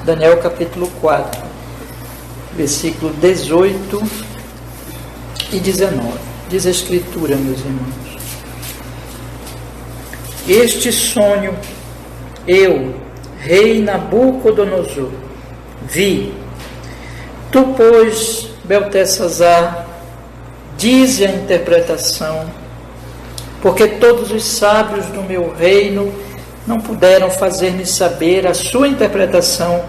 Daniel capítulo 4, versículo 18 e 19. Diz a Escritura, meus irmãos: este sonho eu, rei Nabucodonosor, vi. Tu, pois, Beltesazar, dize a interpretação, porque todos os sábios do meu reino não puderam fazer-me saber a sua interpretação,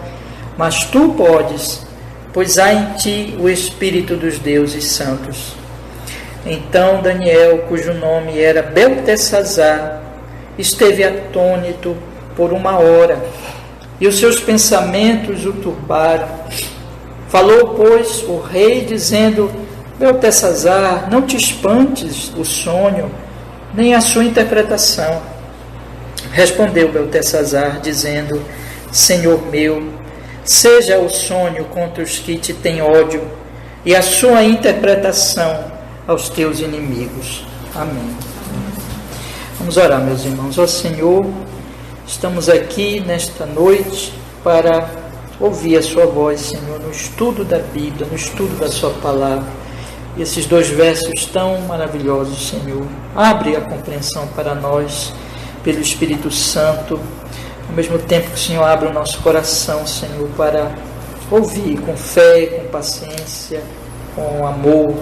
mas tu podes, pois há em ti o Espírito dos deuses santos. Então Daniel, cujo nome era Beltesazar, esteve atônito por 1 hora, e os seus pensamentos o turbaram. Falou, pois, o rei, dizendo: Beltesazar, não te espantes o sonho, nem a sua interpretação. Respondeu Beltesazar, dizendo: Senhor meu, seja o sonho contra os que te têm ódio, e a sua interpretação aos teus inimigos. Amém. Vamos orar, meus irmãos. Ó Senhor, estamos aqui nesta noite para ouvir a sua voz, Senhor, no estudo da Bíblia, no estudo da sua palavra. E esses 2 versos tão maravilhosos, Senhor, abre a compreensão para nós, pelo Espírito Santo, ao mesmo tempo que o Senhor abre o nosso coração, Senhor, para ouvir com fé, com paciência, com amor,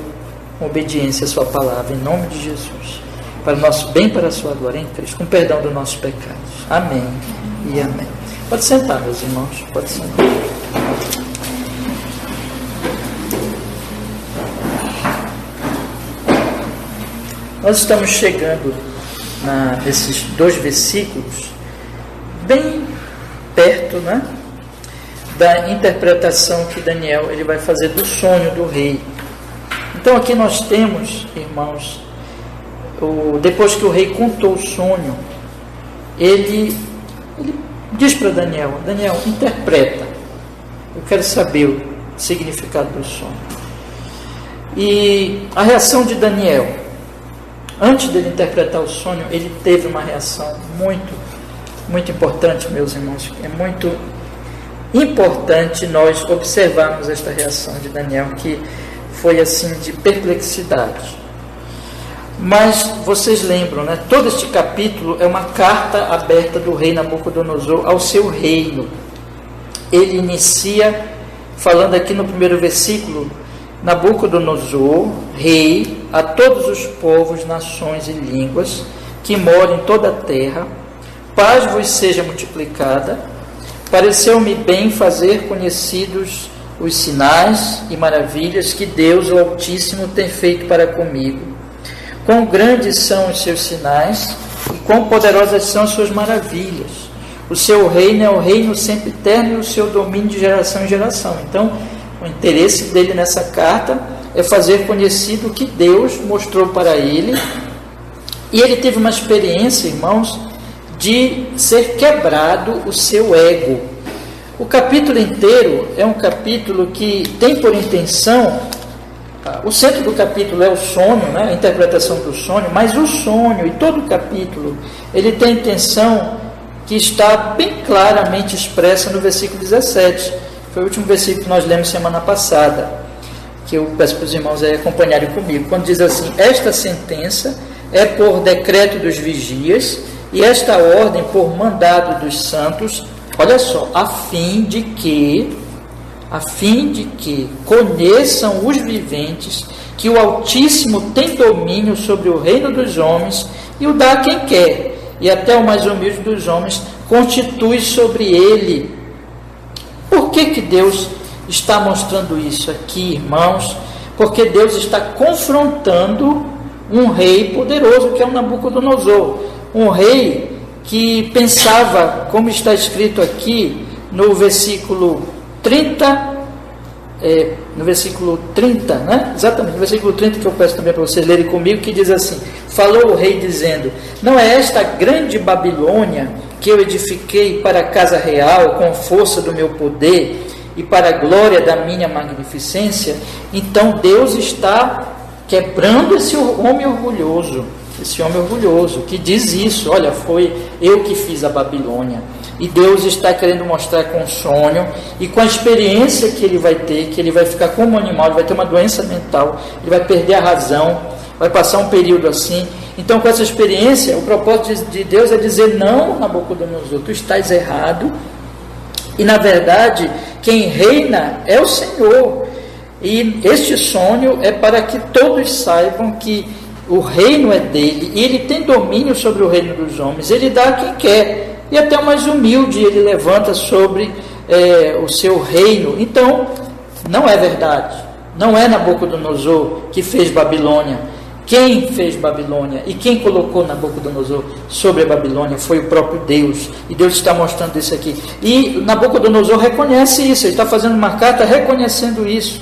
com obediência a sua palavra, em nome de Jesus, para o nosso bem, para a sua glória em Cristo, com perdão dos nossos pecados. Amém e amém. Pode sentar, meus irmãos, pode sentar. Nós estamos chegando nesses 2 versículos, bem perto, né, da interpretação que Daniel ele vai fazer do sonho do rei. Então aqui nós temos, irmãos, depois que o rei contou o sonho, ele diz para Daniel: Daniel, interpreta, eu quero saber o significado do sonho. E a reação de Daniel, antes dele interpretar o sonho, ele teve uma reação muito importante, meus irmãos. É muito importante nós observarmos esta reação de Daniel, que foi assim de perplexidade. Mas vocês lembram, né? Todo este capítulo é uma carta aberta do rei Nabucodonosor ao seu reino. Ele inicia falando aqui no primeiro versículo: Nabucodonosor, rei, a todos os povos, nações e línguas que moram em toda a terra, paz vos seja multiplicada. Pareceu-me bem fazer conhecidos os sinais e maravilhas que Deus, o Altíssimo, tem feito para comigo. Quão grandes são os seus sinais e quão poderosas são as suas maravilhas. O seu reino é o reino sempre eterno e o seu domínio de geração em geração. Então, o interesse dele nessa carta é fazer conhecido o que Deus mostrou para ele. E ele teve uma experiência, irmãos, de ser quebrado o seu ego. O capítulo inteiro é um capítulo que tem por intenção, o centro do capítulo é o sonho, né, a interpretação do sonho, mas o sonho e todo o capítulo, ele tem a intenção que está bem claramente expressa no versículo 17. Foi o último versículo que nós lemos semana passada, que eu peço para os irmãos acompanharem comigo, quando diz assim: esta sentença é por decreto dos vigias, e esta ordem por mandado dos santos, olha só, a fim de que conheçam os viventes que o Altíssimo tem domínio sobre o reino dos homens e o dá a quem quer, e até o mais humilde dos homens constitui sobre ele. Por que Deus está mostrando isso aqui, irmãos? Porque Deus está confrontando um rei poderoso, que é o Nabucodonosor, um rei que pensava, como está escrito aqui no versículo 30, né? Exatamente, no versículo 30, que eu peço também para vocês lerem comigo, que diz assim: falou o rei dizendo: não é esta grande Babilônia que eu edifiquei para a casa real com força do meu poder e para a glória da minha magnificência? Então Deus está quebrando esse homem orgulhoso, que diz isso: olha, foi eu que fiz a Babilônia. E Deus está querendo mostrar com o sonho e com a experiência que ele vai ter, que ele vai ficar como um animal, ele vai ter uma doença mental, ele vai perder a razão, vai passar um período assim. Então, com essa experiência, o propósito de Deus é dizer: não, Nabucodonosor, tu estás errado. E, na verdade, quem reina é o Senhor. E este sonho é para que todos saibam que o reino é dele, e ele tem domínio sobre o reino dos homens. Ele dá a quem quer, e até o mais humilde ele levanta sobre o seu reino. Então, não é verdade. Não é Nabucodonosor que fez Babilônia. Quem fez Babilônia e quem colocou Nabucodonosor sobre a Babilônia foi o próprio Deus. E Deus está mostrando isso aqui. E Nabucodonosor reconhece isso, ele está fazendo uma carta reconhecendo isso.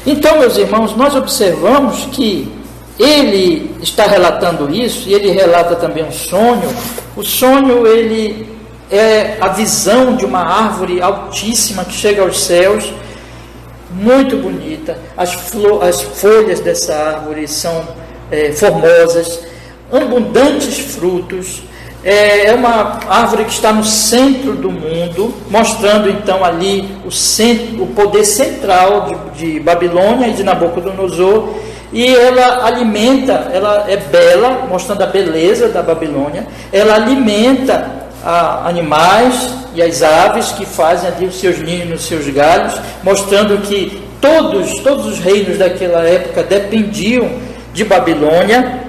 Então, meus irmãos, nós observamos que ele está relatando isso, e ele relata também um sonho. O sonho, ele é a visão de uma árvore altíssima que chega aos céus, muito bonita. As folhas dessa árvore são formosas, abundantes frutos. É uma árvore que está no centro do mundo, mostrando então ali o poder central de Babilônia e de Nabucodonosor. E ela alimenta, ela é bela, mostrando a beleza da Babilônia. Ela alimenta animais e as aves que fazem ali os seus ninhos nos seus galhos, mostrando que todos os reinos daquela época dependiam de Babilônia.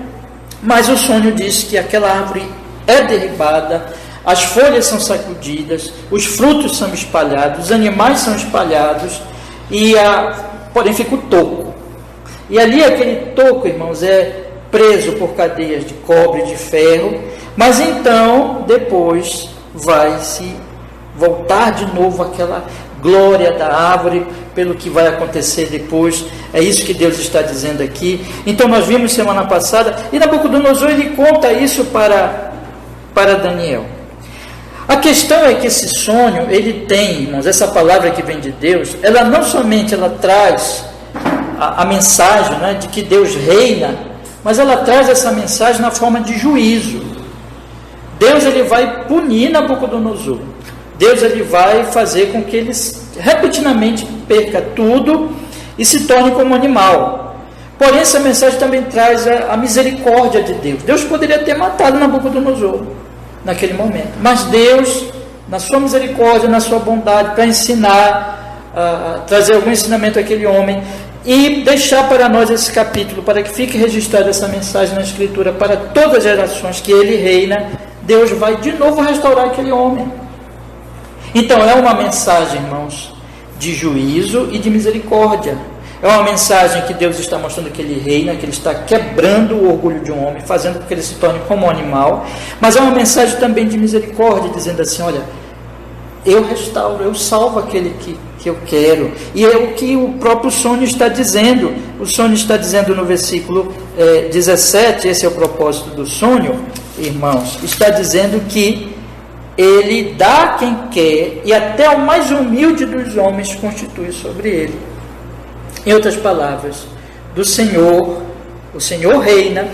Mas o sonho diz que aquela árvore é derribada, as folhas são sacudidas, os frutos são espalhados, os animais são espalhados, porém fica o toco. E ali aquele toco, irmãos, é preso por cadeias de cobre e de ferro, mas então depois vai se voltar de novo aquela glória da árvore, pelo que vai acontecer depois. É isso que Deus está dizendo aqui. Então nós vimos semana passada, e Nabucodonosor ele conta isso para Daniel. A questão é que esse sonho, ele tem, irmãos, essa palavra que vem de Deus, ela não somente traz a mensagem, né, de que Deus reina, mas ela traz essa mensagem na forma de juízo. Deus ele vai punir Nabucodonosor. Deus ele vai fazer com que ele repentinamente perca tudo e se torne como animal. Porém, essa mensagem também traz a misericórdia de Deus. Deus poderia ter matado Nabucodonosor naquele momento, mas Deus, na sua misericórdia, na sua bondade, para ensinar, trazer algum ensinamento àquele homem, e deixar para nós esse capítulo, para que fique registrada essa mensagem na Escritura para todas as gerações, que ele reina. Deus vai de novo restaurar aquele homem. Então é uma mensagem, irmãos, de juízo e de misericórdia. É uma mensagem que Deus está mostrando que ele reina, que ele está quebrando o orgulho de um homem, fazendo com que ele se torne como um animal. Mas é uma mensagem também de misericórdia, dizendo assim: olha, eu restauro, eu salvo aquele que eu quero. E é o que o próprio sonho está dizendo. O sonho está dizendo no versículo 17, esse é o propósito do sonho, irmãos, está dizendo que ele dá a quem quer, e até o mais humilde dos homens constitui sobre ele. Em outras palavras, o Senhor reina,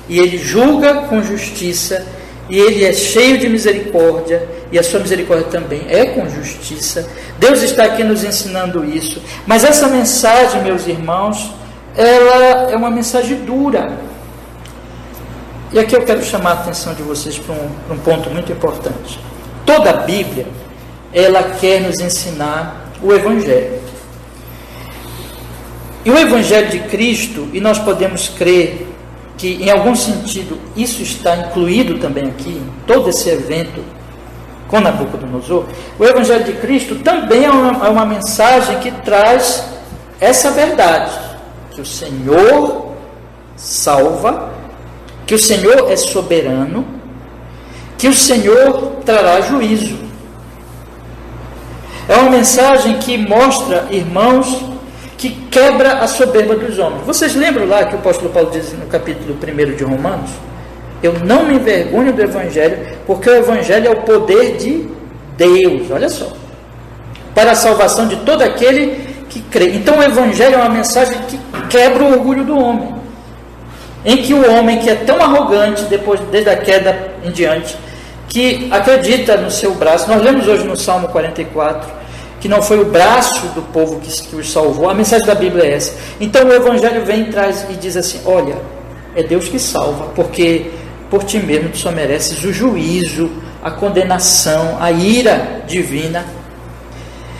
e ele julga com justiça, e ele é cheio de misericórdia, e a sua misericórdia também é com justiça. Deus está aqui nos ensinando isso. Mas essa mensagem, meus irmãos, ela é uma mensagem dura. E aqui eu quero chamar a atenção de vocês para um ponto muito importante. Toda a Bíblia, ela quer nos ensinar o Evangelho. E o Evangelho de Cristo, e nós podemos crer que em algum sentido isso está incluído também aqui, todo esse evento com Nabucodonosor, o Evangelho de Cristo também é uma mensagem que traz essa verdade, que o Senhor salva, que o Senhor é soberano, que o Senhor trará juízo. É uma mensagem que mostra, irmãos, que quebra a soberba dos homens. Vocês lembram lá que o apóstolo Paulo diz no capítulo 1 de Romanos? Eu não me envergonho do Evangelho, porque o Evangelho é o poder de Deus, olha só, para a salvação de todo aquele que crê. Então o Evangelho é uma mensagem que quebra o orgulho do homem, em que o homem que é tão arrogante, desde a queda em diante, que acredita no seu braço. Nós lemos hoje no Salmo 44, que não foi o braço do povo que os salvou. A mensagem da Bíblia é essa. Então o Evangelho vem e diz assim: olha, é Deus que salva, porque por ti mesmo tu só mereces o juízo, a condenação, a ira divina.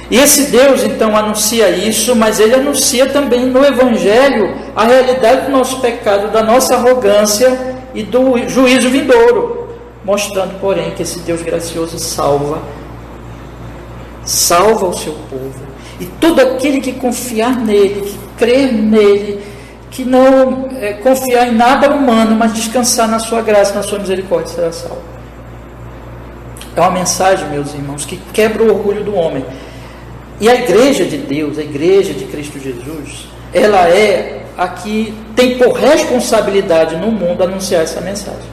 E esse Deus então anuncia isso, mas ele anuncia também no Evangelho a realidade do nosso pecado, da nossa arrogância e do juízo vindouro, mostrando, porém, que esse Deus gracioso salva o seu povo. E todo aquele que confiar nele, que crer nele, que não confiar em nada humano, mas descansar na sua graça, na sua misericórdia, será salvo. É uma mensagem, meus irmãos, que quebra o orgulho do homem. E a igreja de Deus, a igreja de Cristo Jesus, ela é a que tem por responsabilidade no mundo anunciar essa mensagem.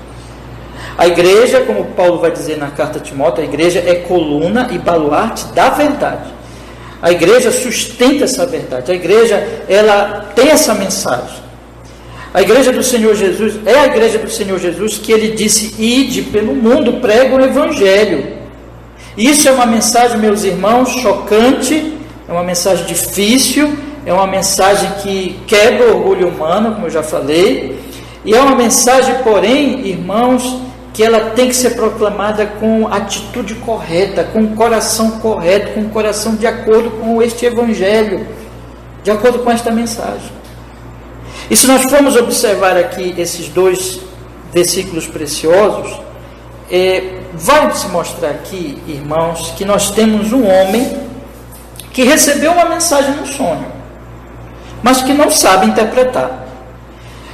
A igreja, como Paulo vai dizer na carta a Timóteo, a igreja é coluna e baluarte da verdade. A igreja sustenta essa verdade. A igreja, ela tem essa mensagem. A igreja do Senhor Jesus é a igreja do Senhor Jesus que ele disse: ide pelo mundo, prega o evangelho. Isso é uma mensagem, meus irmãos, chocante, é uma mensagem difícil, é uma mensagem que quebra o orgulho humano, como eu já falei, e é uma mensagem, porém, irmãos, que ela tem que ser proclamada com atitude correta, com o coração correto, com o coração de acordo com este evangelho, de acordo com esta mensagem. E se nós formos observar aqui esses dois versículos preciosos, vai se mostrar aqui, irmãos, que nós temos um homem que recebeu uma mensagem no sonho, mas que não sabe interpretar.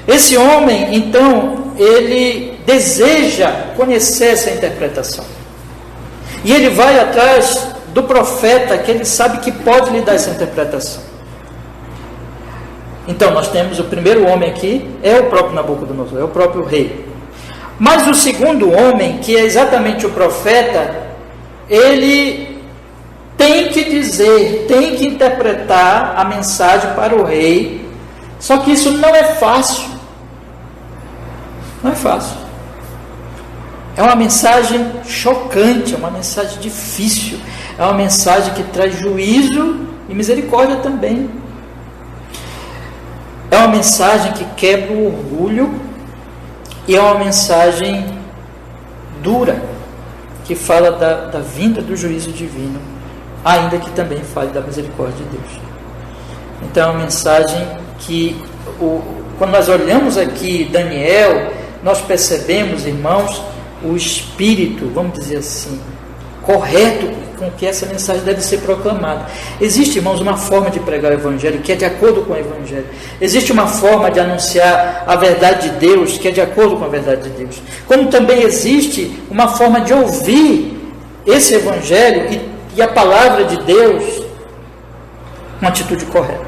Esse homem, então, ele deseja conhecer essa interpretação. E ele vai atrás do profeta que ele sabe que pode lhe dar essa interpretação. Então, nós temos o primeiro homem aqui, é o próprio Nabucodonosor, é o próprio rei. Mas o segundo homem, que é exatamente o profeta, ele tem que dizer, tem que interpretar a mensagem para o rei, só que isso não é fácil. Não é fácil. É uma mensagem chocante, é uma mensagem difícil, é uma mensagem que traz juízo e misericórdia também. É uma mensagem que quebra o orgulho e é uma mensagem dura, que fala da vinda do juízo divino, ainda que também fale da misericórdia de Deus. Então é uma mensagem que, quando nós olhamos aqui Daniel, nós percebemos, irmãos, o espírito, vamos dizer assim, correto com que essa mensagem deve ser proclamada. Existe, irmãos, uma forma de pregar o evangelho que é de acordo com o evangelho. Existe uma forma de anunciar a verdade de Deus que é de acordo com a verdade de Deus. Como também existe uma forma de ouvir esse evangelho e a palavra de Deus com atitude correta.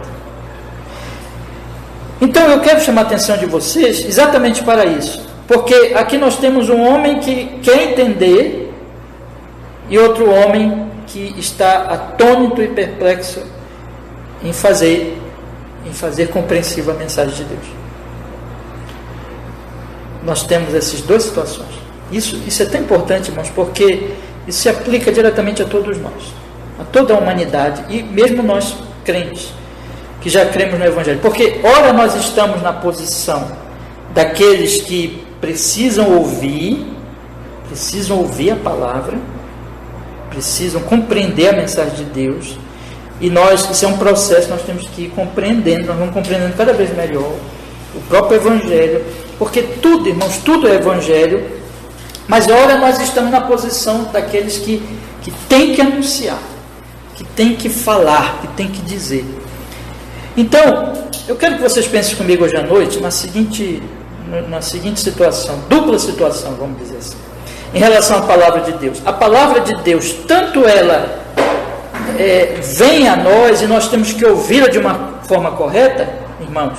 Então eu quero chamar a atenção de vocês exatamente para isso, porque aqui nós temos um homem que quer entender e outro homem que está atônito e perplexo em fazer compreensível a mensagem de Deus. Nós temos essas duas situações. Isso é tão importante, irmãos, porque isso se aplica diretamente a todos nós, a toda a humanidade, e mesmo nós crentes, que já cremos no Evangelho. Porque, ora, nós estamos na posição daqueles que precisam ouvir a palavra, precisam compreender a mensagem de Deus, e isso é um processo, nós temos que ir compreendendo, nós vamos compreendendo cada vez melhor o próprio Evangelho, porque tudo, irmãos, tudo é Evangelho, mas ora nós estamos na posição daqueles que têm que anunciar, que têm que falar, que têm que dizer. Então, eu quero que vocês pensem comigo hoje à noite na seguinte situação, dupla situação, vamos dizer assim, em relação à palavra de Deus. A palavra de Deus, tanto ela vem a nós e nós temos que ouvi-la de uma forma correta, irmãos,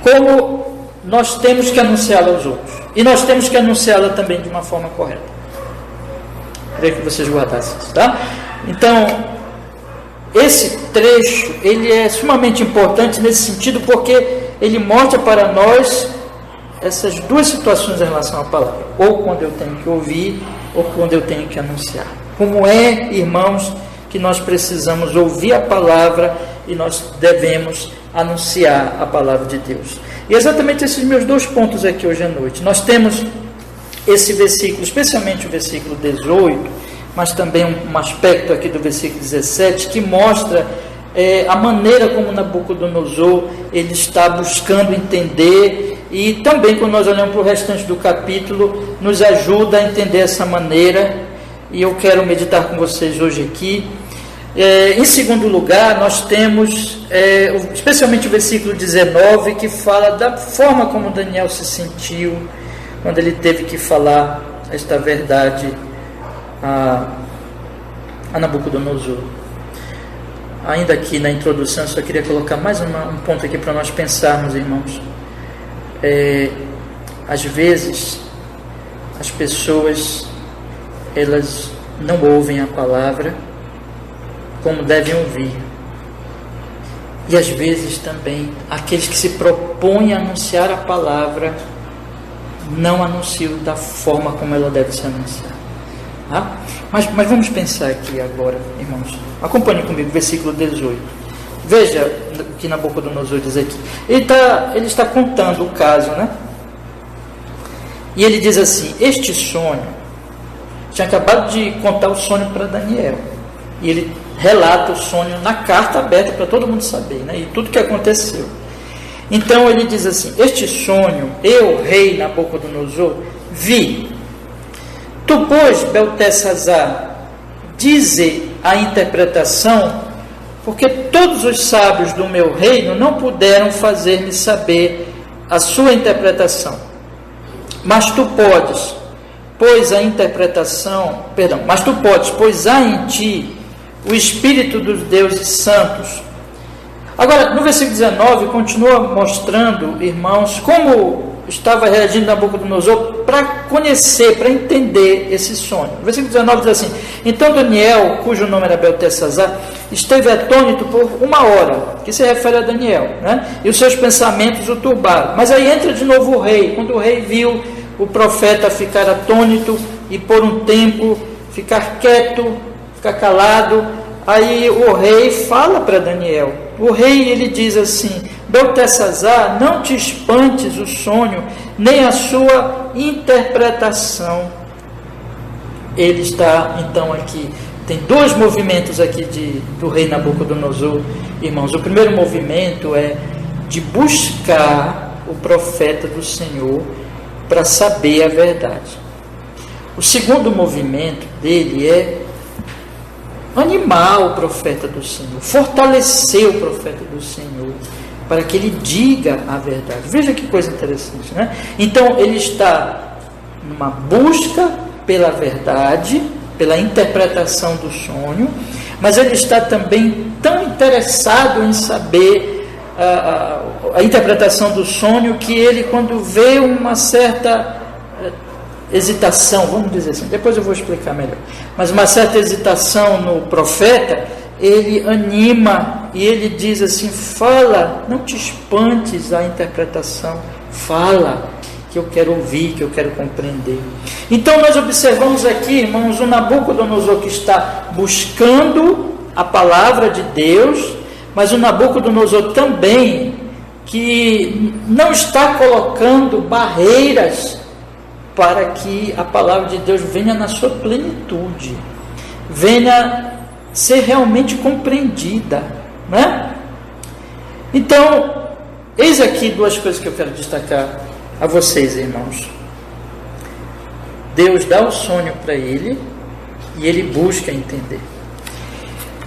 como nós temos que anunciá-la aos outros. E nós temos que anunciá-la também de uma forma correta. Queria que vocês guardassem isso, tá? Então, esse trecho, ele é sumamente importante nesse sentido, porque ele mostra para nós essas duas situações em relação à palavra, ou quando eu tenho que ouvir, ou quando eu tenho que anunciar. Como é, irmãos, que nós precisamos ouvir a palavra e nós devemos anunciar a palavra de Deus. E exatamente esses meus 2 pontos aqui hoje à noite. Nós temos esse versículo, especialmente o versículo 18, mas também um aspecto aqui do versículo 17, que mostra a maneira como Nabucodonosor ele está buscando entender, e também quando nós olhamos para o restante do capítulo, nos ajuda a entender essa maneira, e eu quero meditar com vocês hoje aqui. Em segundo lugar, nós temos especialmente o versículo 19, que fala da forma como Daniel se sentiu quando ele teve que falar esta verdade a Nabucodonosor. Ainda aqui na introdução, eu só queria colocar mais um ponto aqui para nós pensarmos, irmãos. Às vezes, as pessoas, elas não ouvem a palavra como devem ouvir. E às vezes também, aqueles que se propõem a anunciar a palavra, não anunciam da forma como ela deve ser anunciada. Tá? Mas vamos pensar aqui agora, irmãos. Acompanhe comigo o versículo 18. Veja o que Nabucodonosor diz aqui. Ele está contando o caso, né? E ele diz assim: este sonho, tinha acabado de contar o sonho para Daniel, e ele relata o sonho na carta aberta para todo mundo saber, né? E tudo que aconteceu. Então ele diz assim: este sonho, eu, rei Nabucodonosor, vi. Tu, pois, Beltesazar, dize a interpretação, porque todos os sábios do meu reino não puderam fazer-me saber a sua interpretação. Mas tu podes, pois há em ti o Espírito dos deuses santos. Agora, no versículo 19, continua mostrando, irmãos, como estava reagindo Nabucodonosor para conhecer, para entender esse sonho. O versículo 19 diz assim: então Daniel, cujo nome era Beltesazar, esteve atônito por 1 hora, que se refere a Daniel, né? E os seus pensamentos o turbaram. Mas aí entra de novo o rei. Quando o rei viu o profeta ficar atônito e por um tempo ficar quieto, ficar calado, aí o rei fala para Daniel. O rei, ele diz assim: Beltesazar, não te espantes o sonho, nem a sua interpretação. Ele está, então, aqui, tem 2 movimentos aqui do rei Nabucodonosor, irmãos. O primeiro movimento é de buscar o profeta do Senhor para saber a verdade. O segundo movimento dele é animar o profeta do Senhor, fortalecer o profeta do Senhor, para que ele diga a verdade. Veja que coisa interessante, né? Então, ele está numa busca pela verdade, pela interpretação do sonho, mas ele está também tão interessado em saber a interpretação do sonho, que ele, quando vê uma certa hesitação, vamos dizer assim, depois eu vou explicar melhor, mas uma certa hesitação no profeta, ele anima e ele diz assim: fala, não te espantes a interpretação, fala, que eu quero ouvir, que eu quero compreender. Então nós observamos aqui, irmãos, o Nabucodonosor que está buscando a palavra de Deus, mas o Nabucodonosor também que não está colocando barreiras para que a palavra de Deus venha na sua plenitude, venha ser realmente compreendida, né? Então, eis aqui 2 coisas que eu quero destacar a vocês, irmãos. Deus dá o sonho para ele e ele busca entender.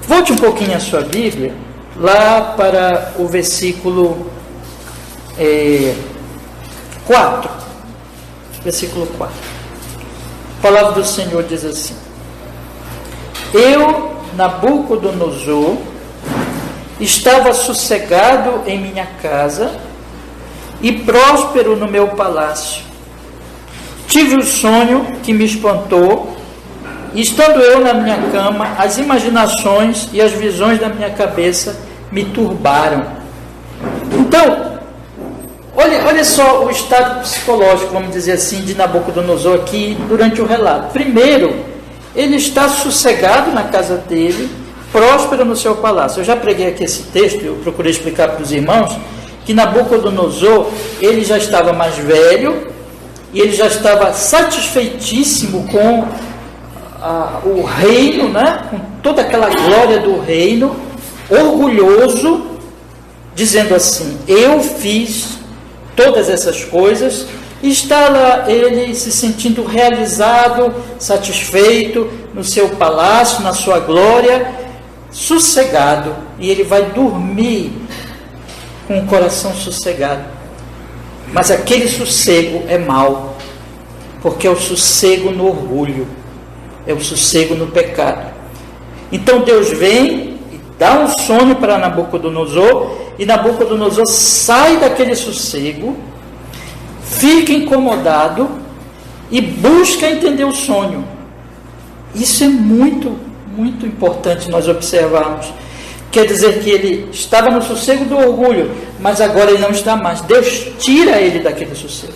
Volte um pouquinho a sua Bíblia, lá para o versículo 4. Versículo 4. A palavra do Senhor diz assim: eu, Nabucodonosor, estava sossegado em minha casa e próspero no meu palácio. Tive um sonho que me espantou, e estando eu na minha cama, as imaginações e as visões da minha cabeça me turbaram. Então, Olha só o estado psicológico, vamos dizer assim, de Nabucodonosor aqui durante o relato. Primeiro, ele está sossegado na casa dele, próspero no seu palácio. Eu já preguei aqui esse texto, eu procurei explicar para os irmãos, que Nabucodonosor, ele já estava mais velho, e ele já estava satisfeitíssimo com o reino, né? Com toda aquela glória do reino, orgulhoso, dizendo assim: eu fiz todas essas coisas. E está lá ele se sentindo realizado, satisfeito no seu palácio, na sua glória, sossegado, e ele vai dormir com o coração sossegado. Mas aquele sossego é mau, porque é o sossego no orgulho, é o sossego no pecado. Então Deus vem e dá um sonho para Nabucodonosor, e Nabucodonosor sai daquele sossego, fica incomodado e busca entender o sonho. Isso é muito, muito importante nós observarmos. Quer dizer que ele estava no sossego do orgulho, mas agora ele não está mais. Deus tira ele daquele sossego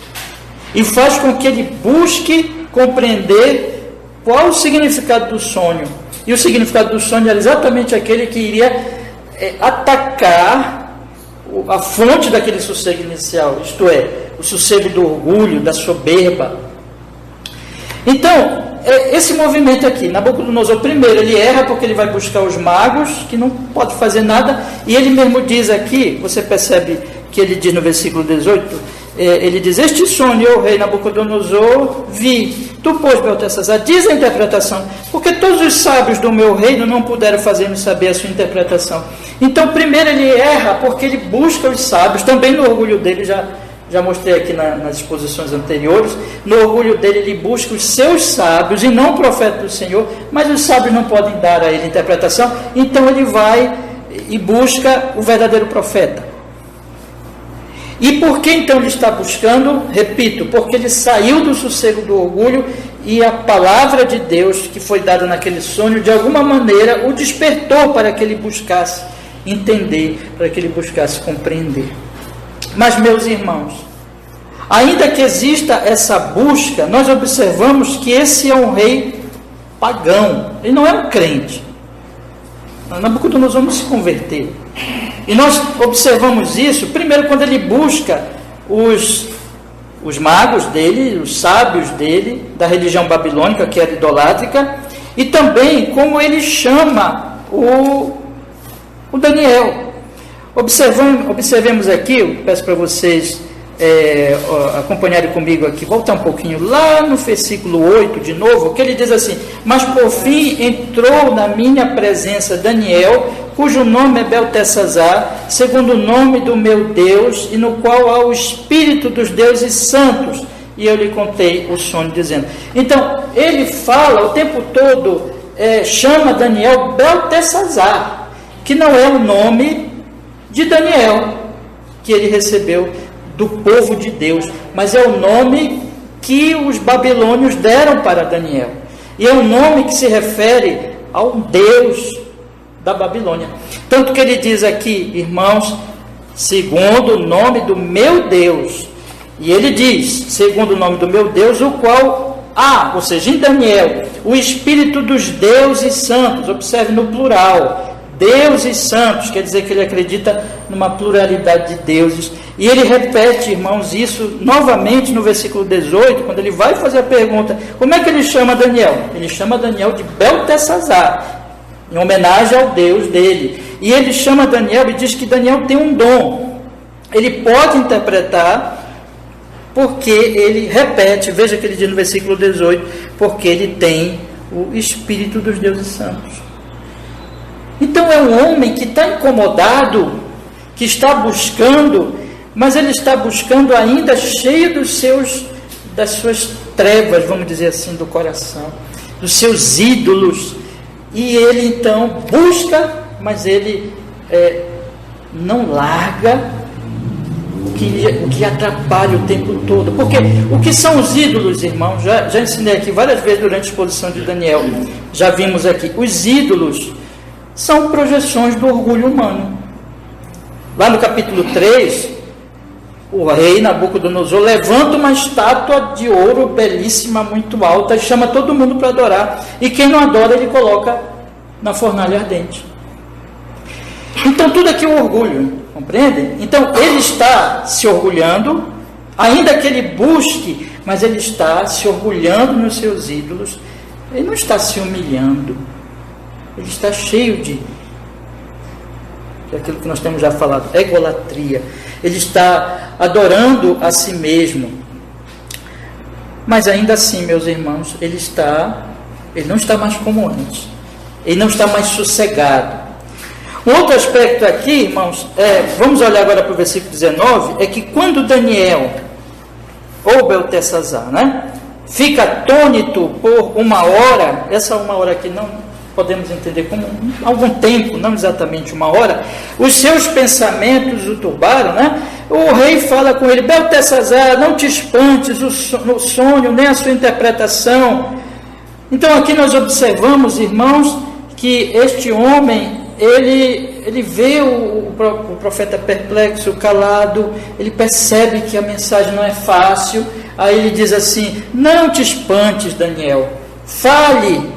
e faz com que ele busque compreender qual o significado do sonho. E o significado do sonho era exatamente aquele que iria atacar a fonte daquele sossego inicial, isto é, o sossego do orgulho, da soberba. Então, esse movimento aqui, Nabucodonosor, primeiro, ele erra porque ele vai buscar os magos, que não pode fazer nada, e ele mesmo diz aqui, você percebe que ele diz no versículo 18, ele diz: este sonho, eu, rei Nabucodonosor, vi. Tu, pois, Beltesazar, diz a interpretação, porque todos os sábios do meu reino não puderam fazer-me saber a sua interpretação. Então, primeiro ele erra porque ele busca os sábios, também no orgulho dele, já mostrei aqui nas exposições anteriores, no orgulho dele ele busca os seus sábios e não o profeta do Senhor, mas os sábios não podem dar a ele interpretação, então ele vai e busca o verdadeiro profeta. E por que então ele está buscando? Repito, porque ele saiu do sossego do orgulho e a palavra de Deus que foi dada naquele sonho, de alguma maneira, o despertou para que ele buscasse entender, para que ele buscasse compreender. Mas, meus irmãos, ainda que exista essa busca, nós observamos que esse é um rei pagão, ele não é um crente. Nabucodonosor não se converteu. E nós observamos isso, primeiro, quando ele busca os magos dele, os sábios dele, da religião babilônica, que era idolátrica, e também como ele chama o Daniel. Observemos aqui, eu peço para vocês acompanharem comigo aqui, voltar um pouquinho lá no versículo 8 de novo, que ele diz assim: mas por fim entrou na minha presença Daniel, cujo nome é Beltesazar, segundo o nome do meu Deus, e no qual há o espírito dos deuses santos, e eu lhe contei o sonho, dizendo. Então, ele fala o tempo todo, chama Daniel Beltesazar, que não é o nome de Daniel, que ele recebeu do povo de Deus, mas é o nome que os babilônios deram para Daniel, e é um nome que se refere ao Deus da Babilônia. Tanto que ele diz aqui, irmãos, segundo o nome do meu Deus, e ele diz, segundo o nome do meu Deus, o qual há, ou seja, em Daniel, o espírito dos deuses santos. Observe no plural, deuses santos, quer dizer que ele acredita numa pluralidade de deuses. E ele repete, irmãos, isso novamente no versículo 18, quando ele vai fazer a pergunta: como é que ele chama Daniel? Ele chama Daniel de Beltesazar, em homenagem ao Deus dele. E ele chama Daniel e diz que Daniel tem um dom, ele pode interpretar, porque ele repete, veja que ele diz no versículo 18, porque ele tem o espírito dos deuses santos. Então é um homem que está incomodado, que está buscando, mas ele está buscando ainda cheio das suas trevas, vamos dizer assim, do coração, dos seus ídolos. E ele então busca, mas ele não larga o que atrapalha o tempo todo. Porque o que são os ídolos, irmãos? Já ensinei aqui várias vezes durante a exposição de Daniel. Já vimos aqui. Os ídolos são projeções do orgulho humano. Lá no capítulo 3, o rei Nabucodonosor levanta uma estátua de ouro belíssima, muito alta, e chama todo mundo para adorar, e quem não adora ele coloca na fornalha ardente. Então tudo aqui é um orgulho, compreende? Então ele está se orgulhando, ainda que ele busque, mas ele está se orgulhando nos seus ídolos, ele não está se humilhando, ele está cheio de aquilo que nós temos já falado, egolatria. Ele está adorando a si mesmo. Mas ainda assim, meus irmãos, ele não está mais como antes. Ele não está mais sossegado. Um outro aspecto aqui, irmãos, vamos olhar agora para o versículo 19, é que quando Daniel, ou Beltesazar, né, fica atônito por uma hora, essa uma hora aqui não podemos entender como algum tempo, não exatamente uma hora, os seus pensamentos o turbaram, né? O rei fala com ele: Beltesazar, não te espantes no sonho, nem a sua interpretação. Então aqui nós observamos, irmãos, que este homem, ele vê o profeta perplexo, calado, ele percebe que a mensagem não é fácil, aí ele diz assim: não te espantes, Daniel, fale,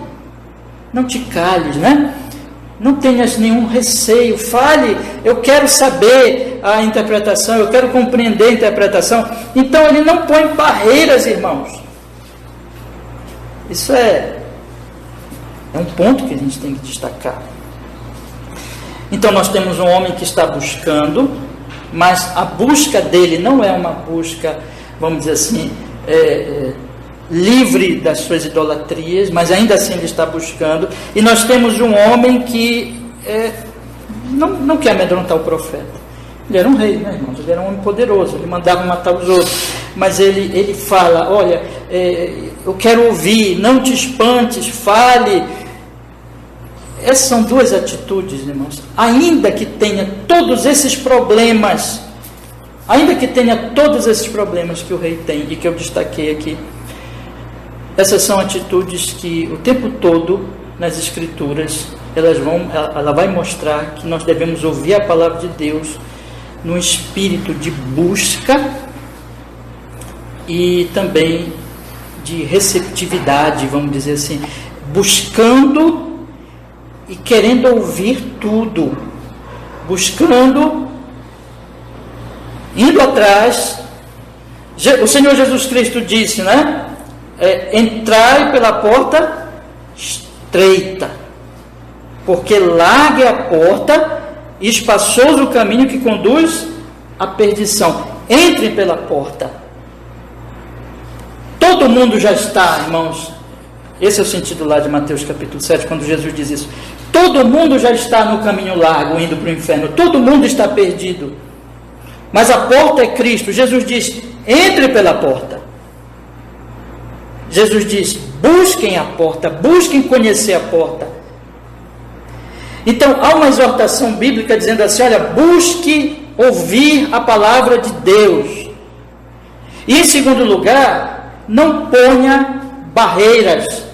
não te cales, né? Não tenhas nenhum receio, fale, eu quero saber a interpretação, eu quero compreender a interpretação. Então ele não põe barreiras, irmãos. Isso é um ponto que a gente tem que destacar. Então nós temos um homem que está buscando, mas a busca dele não é uma busca, vamos dizer assim, livre das suas idolatrias, mas ainda assim ele está buscando. E nós temos um homem que não quer amedrontar o profeta. Ele era um rei, né, irmãos? Ele era um homem poderoso, ele mandava matar os outros, mas ele fala: olha, eu quero ouvir, não te espantes, fale. Essas são duas atitudes, irmãos. Ainda que tenha todos esses problemas, que o rei tem e que eu destaquei aqui, essas são atitudes que o tempo todo nas Escrituras ela vai mostrar que nós devemos ouvir a palavra de Deus num espírito de busca e também de receptividade, vamos dizer assim, buscando e querendo ouvir tudo, buscando, indo atrás. O Senhor Jesus Cristo disse, né? Entrai pela porta estreita, porque larga é a porta e espaçoso o caminho que conduz à perdição. Entrem pela porta. Todo mundo já está, irmãos. Esse é o sentido lá de Mateus capítulo 7, quando Jesus diz isso. Todo mundo já está no caminho largo, indo para o inferno. Todo mundo está perdido. Mas a porta é Cristo. Jesus diz: entre pela porta. Jesus diz: busquem a porta, busquem conhecer a porta. Então há uma exortação bíblica dizendo assim: olha, busque ouvir a palavra de Deus. E em segundo lugar, não ponha barreiras.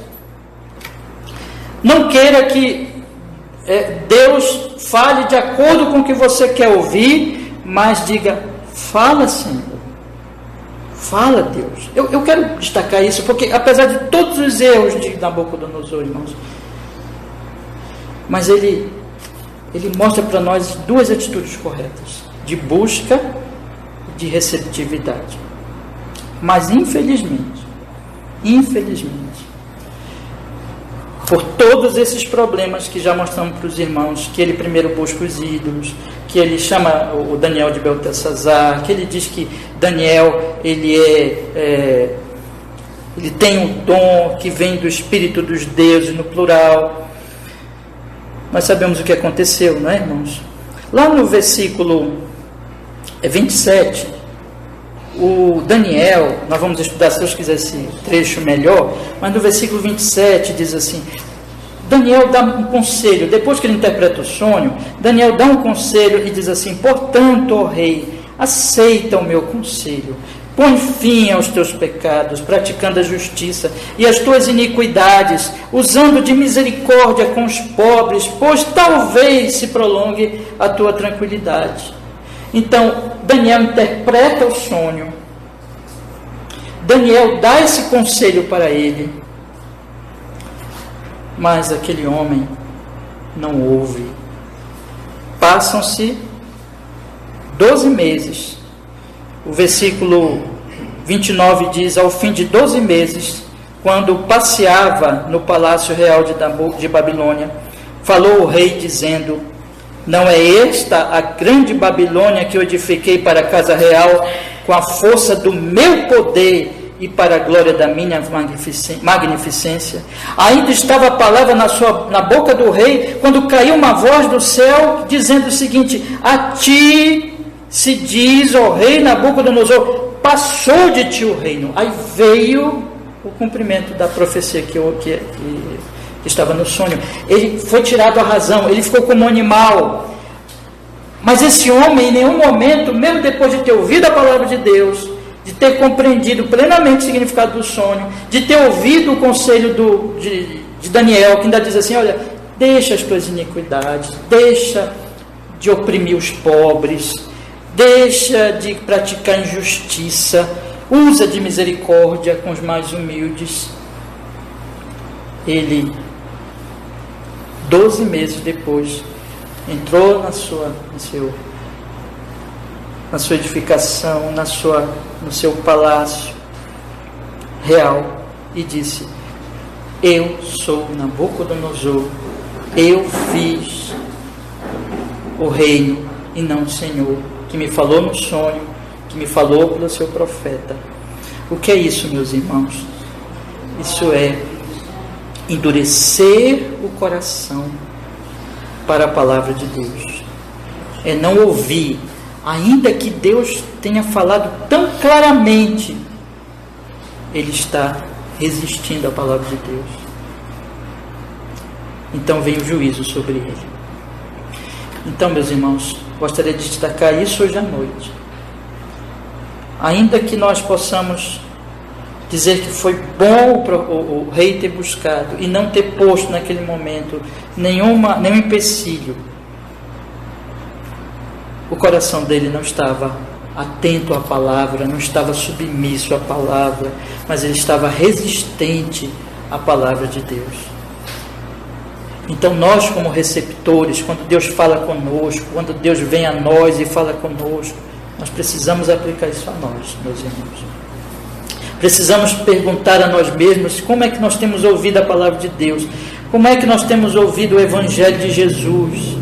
Não queira que Deus fale de acordo com o que você quer ouvir, mas diga: fala, Senhor. Fala, Deus. Eu quero destacar isso, porque apesar de todos os erros de Nabucodonosor, irmãos, mas ele mostra para nós duas atitudes corretas, de busca e de receptividade. Mas infelizmente, por todos esses problemas que já mostramos para os irmãos, que ele primeiro busca os ídolos, que ele chama o Daniel de Beltesazar, que ele diz que Daniel ele tem um dom que vem do Espírito dos deuses, no plural. Nós sabemos o que aconteceu, não é, irmãos? Lá no versículo 27, o Daniel, nós vamos estudar, se Deus quiser, esse trecho melhor, mas no versículo 27 diz assim: Daniel dá um conselho, depois que ele interpreta o sonho, Daniel dá um conselho e diz assim: portanto, ó rei, aceita o meu conselho, põe fim aos teus pecados, praticando a justiça e as tuas iniquidades, usando de misericórdia com os pobres, pois talvez se prolongue a tua tranquilidade. Então, Daniel interpreta o sonho. Daniel dá esse conselho para ele. Mas aquele homem não ouve. Passam-se 12 meses. O versículo 29 diz: ao fim de 12 meses, quando passeava no palácio real de Babilônia, falou o rei dizendo: não é esta a grande Babilônia que eu edifiquei para a casa real com a força do meu poder e para a glória da minha magnificência? Ainda estava a palavra na boca do rei, quando caiu uma voz do céu, dizendo o seguinte: a ti se diz, ó rei Nabucodonosor, passou de ti o reino. Aí veio o cumprimento da profecia que estava no sonho. Ele foi tirado a razão, ele ficou como um animal. Mas esse homem, em nenhum momento, mesmo depois de ter ouvido a palavra de Deus, de ter compreendido plenamente o significado do sonho, de ter ouvido o conselho de Daniel, que ainda diz assim: olha, deixa as tuas iniquidades, deixa de oprimir os pobres, deixa de praticar injustiça, usa de misericórdia com os mais humildes. Ele, 12 meses depois, entrou na sua edificação, no seu palácio real e disse: eu sou Nabucodonosor, eu fiz o reino e não o Senhor, que me falou no sonho, que me falou pelo seu profeta. O que é isso, meus irmãos? Isso é endurecer o coração para a palavra de Deus. É não ouvir, ainda que Deus tenha falado tão claramente, ele está resistindo à palavra de Deus. Então vem o juízo sobre ele. Então, meus irmãos, gostaria de destacar isso hoje à noite. Ainda que nós possamos dizer que foi bom o rei ter buscado e não ter posto naquele momento nenhum empecilho, o coração dele não estava atento à palavra, não estava submisso à palavra, mas ele estava resistente à palavra de Deus. Então nós, como receptores, quando Deus fala conosco, quando Deus vem a nós e fala conosco, nós precisamos aplicar isso a nós, meus irmãos. Precisamos perguntar a nós mesmos como é que nós temos ouvido a palavra de Deus, como é que nós temos ouvido o Evangelho de Jesus,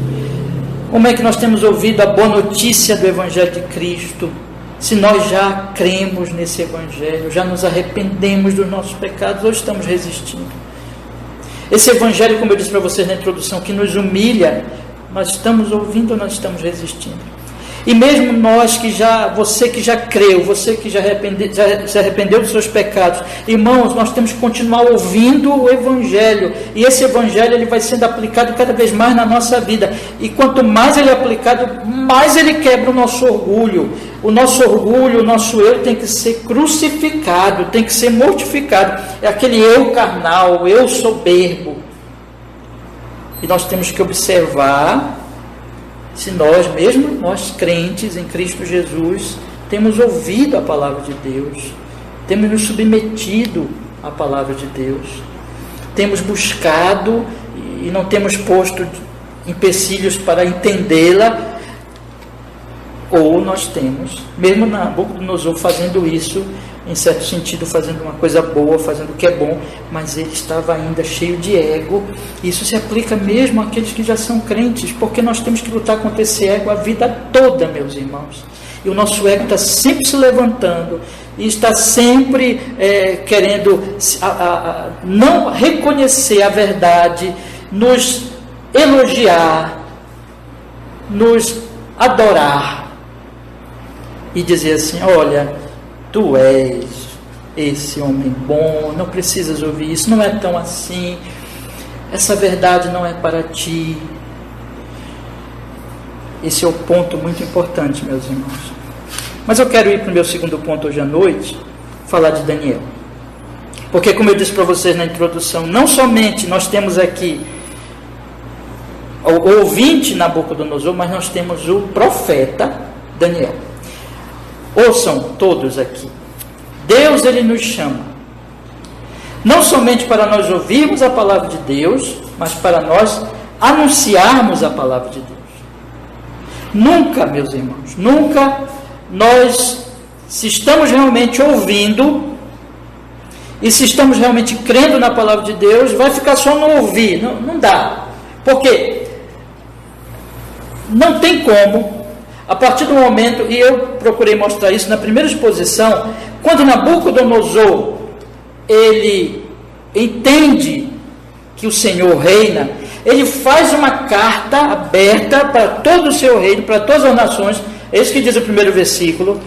como é que nós temos ouvido a boa notícia do Evangelho de Cristo, se nós já cremos nesse Evangelho, já nos arrependemos dos nossos pecados ou estamos resistindo. Esse Evangelho, como eu disse para vocês na introdução, que nos humilha, nós estamos ouvindo ou nós estamos resistindo? E mesmo nós você que já creu, você que já se arrependeu dos seus pecados, irmãos, nós temos que continuar ouvindo o Evangelho, e esse Evangelho ele vai sendo aplicado cada vez mais na nossa vida, e quanto mais ele é aplicado, mais ele quebra o nosso orgulho. O nosso orgulho, o nosso eu tem que ser crucificado, tem que ser mortificado. É aquele eu carnal, o eu soberbo. E nós temos que observar se nós, mesmo nós crentes em Cristo Jesus, temos ouvido a palavra de Deus, temos nos submetido à palavra de Deus, temos buscado e não temos posto empecilhos para entendê-la, ou nós temos, mesmo Nabucodonosor fazendo isso, em certo sentido fazendo uma coisa boa, fazendo o que é bom, mas ele estava ainda cheio de ego. Isso se aplica mesmo àqueles que já são crentes, porque nós temos que lutar contra esse ego a vida toda, meus irmãos. E o nosso ego está sempre se levantando e está sempre querendo não reconhecer a verdade, nos elogiar, nos adorar e dizer assim: olha, tu és esse homem bom, não precisas ouvir isso, não é tão assim, essa verdade não é para ti. Esse é o ponto muito importante, meus irmãos. Mas eu quero ir para o meu segundo ponto hoje à noite, falar de Daniel. Porque, como eu disse para vocês na introdução, não somente nós temos aqui o ouvinte Nabucodonosor, mas nós temos o profeta Daniel. Ouçam todos aqui. Deus, Ele nos chama, não somente para nós ouvirmos a palavra de Deus, mas para nós anunciarmos a palavra de Deus. Nunca, meus irmãos, nunca nós, se estamos realmente ouvindo e se estamos realmente crendo na palavra de Deus, vai ficar só no ouvir. Não dá. Porque não tem como, a partir do momento, e eu procurei mostrar isso na primeira exposição, quando Nabucodonosor, ele entende que o Senhor reina, ele faz uma carta aberta para todo o seu reino, para todas as nações. É isso que diz o primeiro versículo.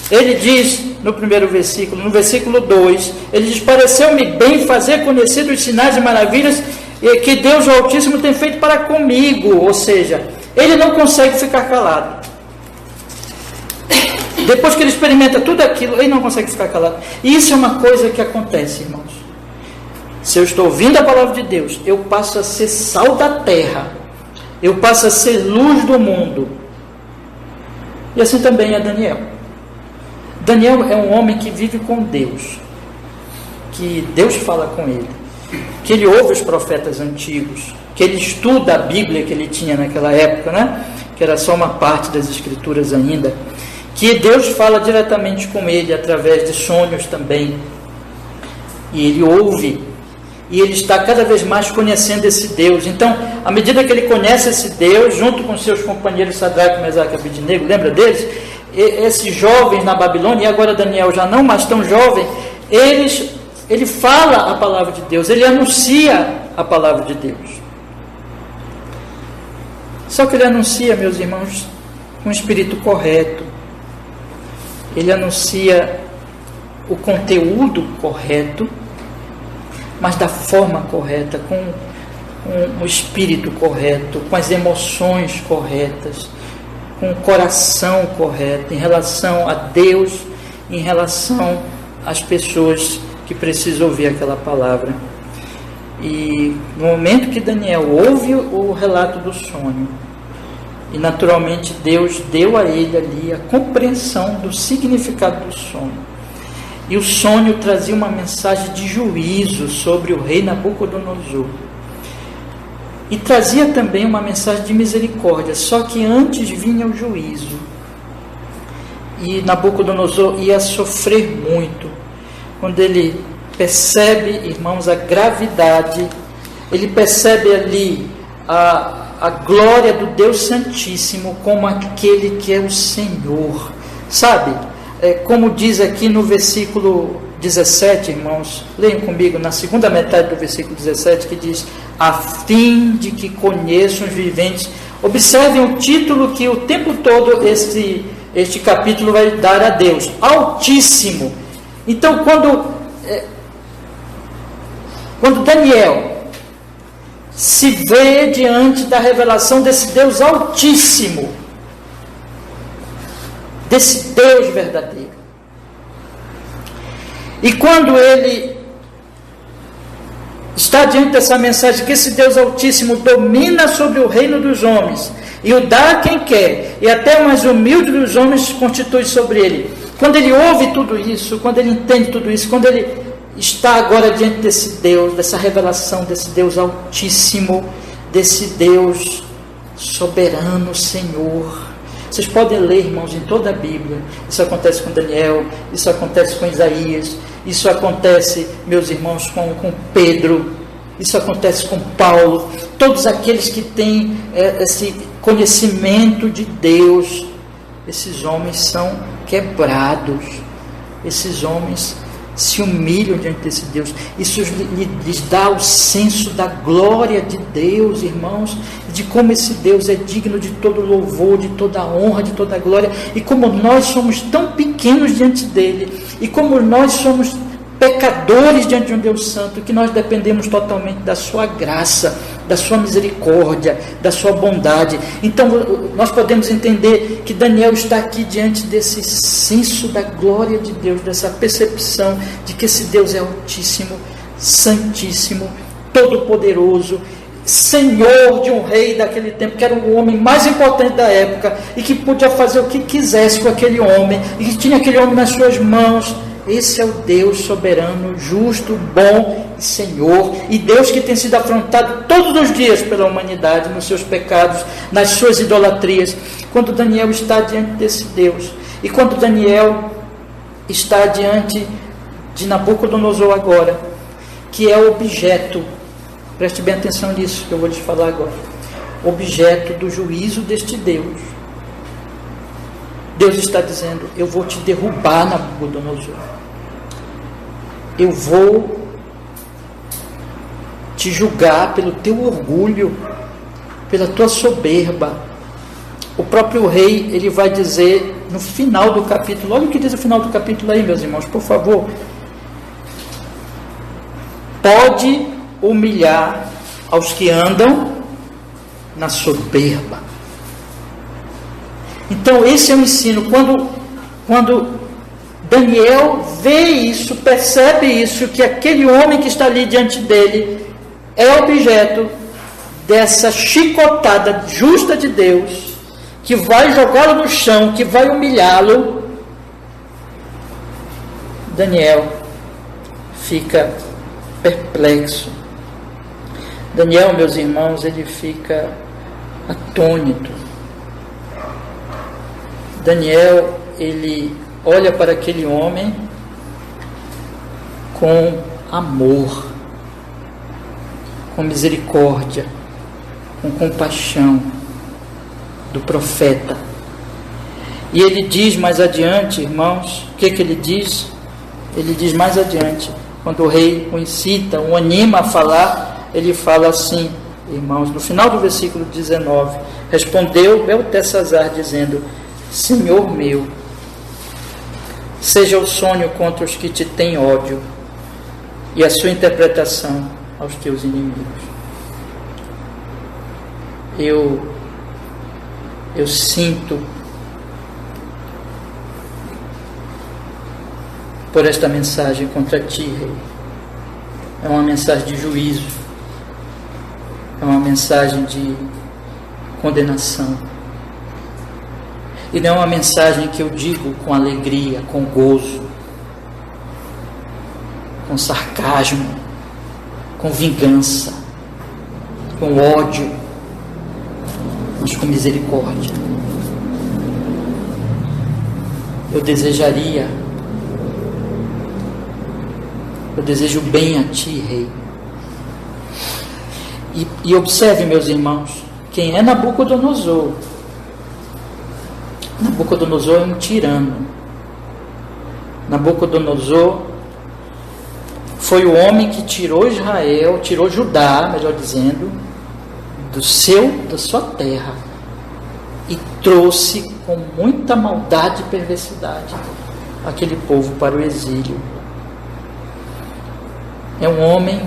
Ele diz no primeiro versículo, no versículo 2, ele diz: pareceu-me bem fazer conhecidos os sinais e maravilhas que Deus o Altíssimo tem feito para comigo. Ou seja, ele não consegue ficar calado. Depois que ele experimenta tudo aquilo, ele não consegue ficar calado. E isso é uma coisa que acontece, irmãos. Se eu estou ouvindo a palavra de Deus, eu passo a ser sal da terra, eu passo a ser luz do mundo. E assim também é Daniel. Daniel é um homem que vive com Deus, que Deus fala com ele, que ele ouve os profetas antigos, que ele estuda a Bíblia que ele tinha naquela época, né? Que era só uma parte das escrituras ainda, que Deus fala diretamente com ele através de sonhos também, e ele ouve, e ele está cada vez mais conhecendo esse Deus. Então, à medida que ele conhece esse Deus, junto com seus companheiros Sadraque, Mesaque e Abednego, lembra deles? Esses jovens na Babilônia, e agora Daniel já não mais tão jovem, ele fala a palavra de Deus, ele anuncia a palavra de Deus. Só que ele anuncia, meus irmãos, com o espírito correto. Ele anuncia o conteúdo correto, mas da forma correta, com o espírito correto, com as emoções corretas, com o coração correto, em relação a Deus, em relação às pessoas que precisam ouvir aquela palavra. E no momento que Daniel ouve o relato do sonho, e naturalmente Deus deu a ele ali a compreensão do significado do sonho. E o sonho trazia uma mensagem de juízo sobre o rei Nabucodonosor. E trazia também uma mensagem de misericórdia, só que antes vinha o juízo. E Nabucodonosor ia sofrer muito. Quando ele percebe, irmãos, a gravidade, ele percebe ali a glória do Deus Santíssimo como aquele que é o Senhor. Sabe? Como diz aqui no versículo 17, irmãos, leiam comigo na segunda metade do versículo 17, que diz: a fim de que conheçam os viventes. Observem o título que o tempo todo este capítulo vai dar a Deus: Altíssimo. Então, quando Daniel se vê diante da revelação desse Deus Altíssimo, desse Deus verdadeiro, e quando ele está diante dessa mensagem que esse Deus Altíssimo domina sobre o reino dos homens e o dá a quem quer, e até o mais humilde dos homens se constitui sobre ele, quando ele ouve tudo isso, quando ele entende tudo isso, quando ele está agora diante desse Deus, dessa revelação desse Deus Altíssimo, desse Deus soberano, Senhor. Vocês podem ler, irmãos, em toda a Bíblia. Isso acontece com Daniel, isso acontece com Isaías, isso acontece, meus irmãos, com Pedro, isso acontece com Paulo. Todos aqueles que têm esse conhecimento de Deus, esses homens são quebrados, esses homens se humilham diante desse Deus. Isso lhes dá o senso da glória de Deus, irmãos, de como esse Deus é digno de todo louvor, de toda honra, de toda glória, e como nós somos tão pequenos diante dele, e como nós somos pecadores diante de um Deus santo, que nós dependemos totalmente da sua graça, da sua misericórdia, da sua bondade. Então nós podemos entender que Daniel está aqui diante desse senso da glória de Deus, dessa percepção de que esse Deus é Altíssimo, Santíssimo, Todo-Poderoso, senhor de um rei daquele tempo, que era o homem mais importante da época, e que podia fazer o que quisesse com aquele homem, e que tinha aquele homem nas suas mãos. Esse é o Deus soberano, justo, bom e Senhor, e Deus que tem sido afrontado todos os dias pela humanidade, nos seus pecados, nas suas idolatrias. Quando Daniel está diante desse Deus, e quando Daniel está diante de Nabucodonosor agora, que é objeto, preste bem atenção nisso que eu vou lhes falar agora, objeto do juízo deste Deus. Deus está dizendo: eu vou te derrubar, Nabucodonosor. Eu vou te julgar pelo teu orgulho, pela tua soberba. O próprio rei, ele vai dizer no final do capítulo, olha o que diz o final do capítulo aí, meus irmãos, por favor. Pode humilhar aos que andam na soberba. Então esse é o ensino. Quando Daniel vê isso, percebe isso, que aquele homem que está ali diante dele é objeto dessa chicotada justa de Deus, que vai jogá-lo no chão, que vai humilhá-lo, Daniel fica perplexo. Daniel, meus irmãos, ele fica atônito. Daniel, ele olha para aquele homem com amor, com misericórdia, com compaixão do profeta. E ele diz mais adiante, irmãos, o que ele diz? Ele diz mais adiante, quando o rei o incita, o anima a falar, ele fala assim, irmãos, no final do versículo 19, respondeu Beltesazar dizendo: Senhor meu, seja o sonho contra os que te têm ódio e a sua interpretação aos teus inimigos. Eu sinto por esta mensagem contra ti, rei. É uma mensagem de juízo, é uma mensagem de condenação. E não é uma mensagem que eu digo com alegria, com gozo, com sarcasmo, com vingança, com ódio, mas com misericórdia. Eu desejo bem a ti, rei. E observe, meus irmãos, quem é Nabucodonosor? Nabucodonosor é um tirano. Nabucodonosor foi o homem que tirou Israel, tirou Judá, melhor dizendo, da sua terra, e trouxe com muita maldade e perversidade aquele povo para o exílio. É um homem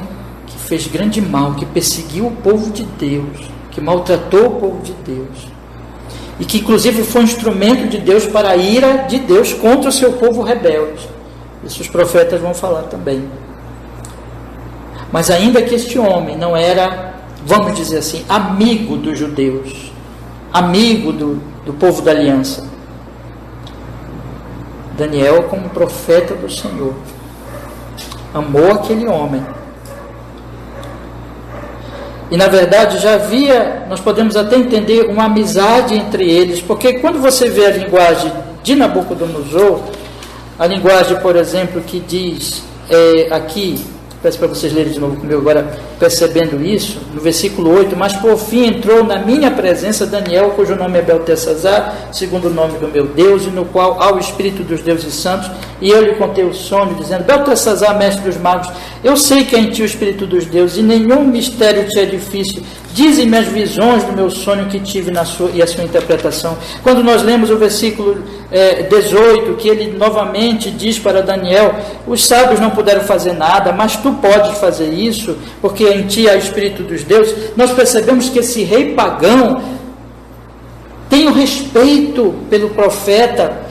que fez grande mal, que perseguiu o povo de Deus, que maltratou o povo de Deus, e que inclusive foi um instrumento de Deus para a ira de Deus contra o seu povo rebelde. Isso os profetas vão falar também. Mas ainda que este homem não era, vamos dizer assim, amigo dos judeus, amigo do povo da aliança, Daniel, como profeta do Senhor, amou aquele homem. E na verdade já havia, nós podemos até entender, uma amizade entre eles, porque quando você vê a linguagem de Nabucodonosor, a linguagem, por exemplo, que diz aqui, peço para vocês lerem de novo comigo agora, percebendo isso, no versículo 8, mas por fim entrou na minha presença Daniel, cujo nome é Beltesazar, segundo o nome do meu Deus, e no qual há o Espírito dos deuses santos, e eu lhe contei o sonho, dizendo: Beltesazar, mestre dos magos, eu sei que é em ti o Espírito dos deuses, e nenhum mistério te é difícil. Dizem-me as visões do meu sonho que tive e a sua interpretação. Quando nós lemos o versículo 18, que ele novamente diz para Daniel: os sábios não puderam fazer nada, mas tu podes fazer isso, porque em ti há o Espírito dos deuses. Nós percebemos que esse rei pagão tem o respeito pelo profeta,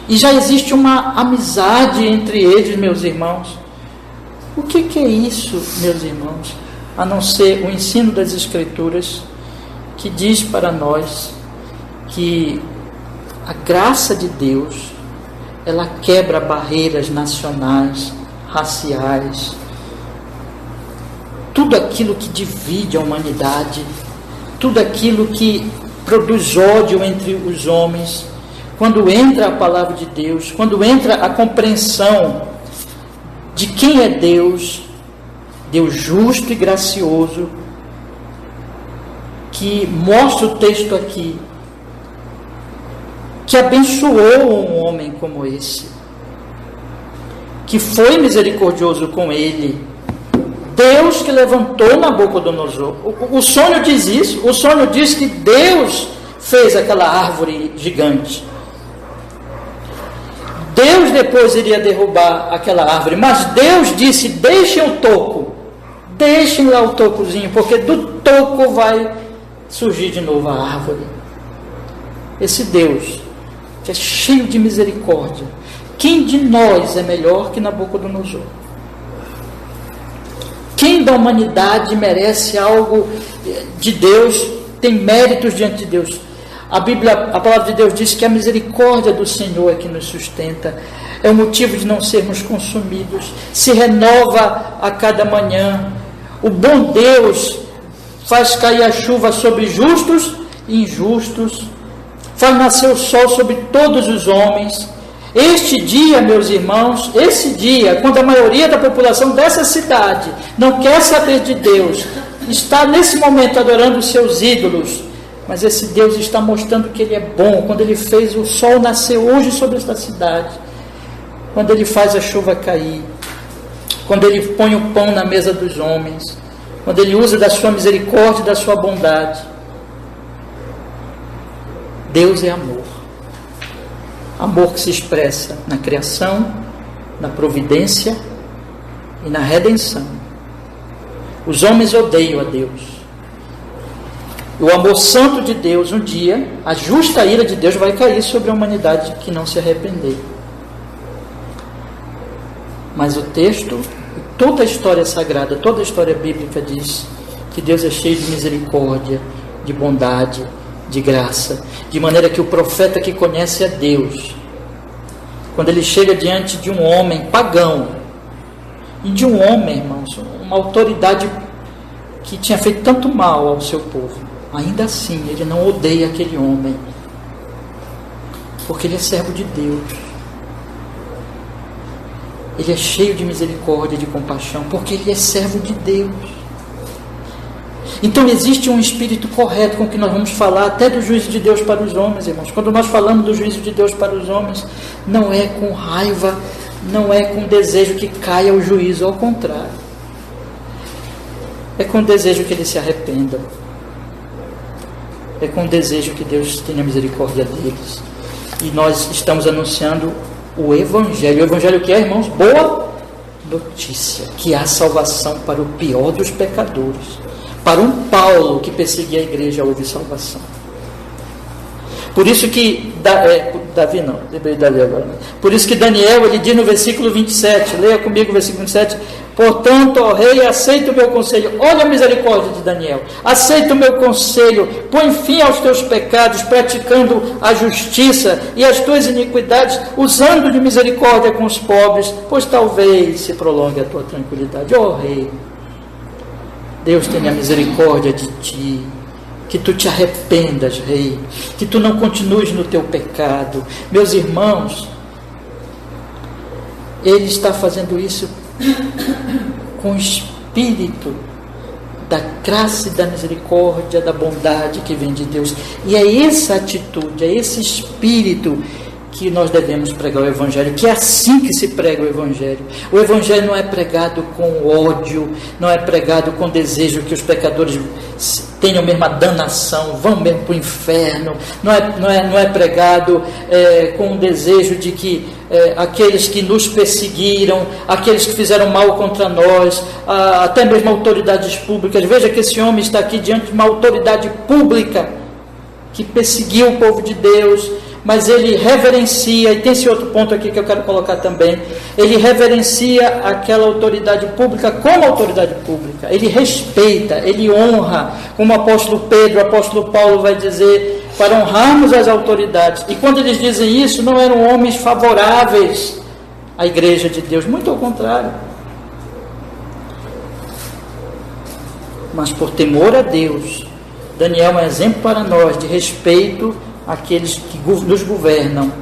e já existe uma amizade entre eles, meus irmãos. O que é isso, meus irmãos? a não ser o ensino das Escrituras, que diz para nós que a graça de Deus, ela quebra barreiras nacionais, raciais, tudo aquilo que divide a humanidade, tudo aquilo que produz ódio entre os homens. Quando entra a palavra de Deus, quando entra a compreensão de quem é Deus, Deus justo e gracioso, que mostra o texto aqui, que abençoou um homem como esse, que foi misericordioso com ele, Deus que levantou Nabucodonosor. O sonho diz isso, o sonho diz que Deus fez aquela árvore gigante. Deus depois iria derrubar aquela árvore, mas Deus disse: deixem o toco, deixem lá o tocozinho, porque do toco vai surgir de novo a árvore. Esse Deus que é cheio de misericórdia, quem de nós é melhor que Nabucodonosor? Quem da humanidade merece algo de Deus, tem méritos diante de Deus? A palavra de Deus diz que a misericórdia do Senhor é que nos sustenta, é o motivo de não sermos consumidos, se renova a cada manhã. O bom Deus faz cair a chuva sobre justos e injustos, faz nascer o sol sobre todos os homens. Este dia, meus irmãos, esse dia, quando a maioria da população dessa cidade não quer saber de Deus, está nesse momento adorando os seus ídolos, mas esse Deus está mostrando que Ele é bom, quando Ele fez o sol nascer hoje sobre esta cidade, quando Ele faz a chuva cair, quando Ele põe o pão na mesa dos homens, quando Ele usa da sua misericórdia e da sua bondade. Deus é amor. Amor que se expressa na criação, na providência e na redenção. Os homens odeiam a Deus. O amor santo de Deus, um dia, a justa ira de Deus vai cair sobre a humanidade que não se arrepender. Mas o texto, toda a história sagrada, toda a história bíblica diz que Deus é cheio de misericórdia, de bondade, de graça, de maneira que o profeta que conhece a Deus, quando ele chega diante de um homem pagão, e de um homem, irmãos, uma autoridade que tinha feito tanto mal ao seu povo, ainda assim ele não odeia aquele homem, porque ele é servo de Deus, ele é cheio de misericórdia, de compaixão, porque ele é servo de Deus. Então existe um espírito correto com que nós vamos falar até do juízo de Deus para os homens, irmãos. Quando nós falamos do juízo de Deus para os homens, não é com raiva, não é com desejo que caia o juízo, ao contrário. É com desejo que eles se arrependam. É com desejo que Deus tenha misericórdia deles. E nós estamos anunciando o Evangelho. O Evangelho que é, irmãos? Boa notícia. Que há salvação para o pior dos pecadores. Para um Paulo que perseguia a igreja, houve salvação. Por isso que Davi não, lembrei de Davi agora. Por isso que Daniel, ele diz no versículo 27, leia comigo o versículo 27, portanto, ó rei, aceita o meu conselho. Olha a misericórdia de Daniel. Aceita o meu conselho, põe fim aos teus pecados, praticando a justiça e as tuas iniquidades, usando de misericórdia com os pobres, pois talvez se prolongue a tua tranquilidade. Ó rei, Deus tenha misericórdia de ti, que tu te arrependas, rei, que tu não continues no teu pecado. Meus irmãos, ele está fazendo isso com o espírito da graça e da misericórdia, da bondade que vem de Deus. E é essa atitude, é esse espírito que nós devemos pregar o Evangelho, que é assim que se prega o Evangelho. O Evangelho não é pregado com ódio, não é pregado com desejo que os pecadores tenham mesmo a danação, vão mesmo para o inferno, não é pregado com o desejo de que aqueles que nos perseguiram, aqueles que fizeram mal contra nós, até mesmo autoridades públicas, veja que esse homem está aqui diante de uma autoridade pública, que perseguiu o povo de Deus, mas ele reverencia, e tem esse outro ponto aqui que eu quero colocar também, ele reverencia aquela autoridade pública como autoridade pública, ele respeita, ele honra, como o apóstolo Pedro, o apóstolo Paulo vai dizer, para honrarmos as autoridades. E quando eles dizem isso, não eram homens favoráveis à igreja de Deus, muito ao contrário. Mas por temor a Deus, Daniel é um exemplo para nós de respeito àqueles que nos governam.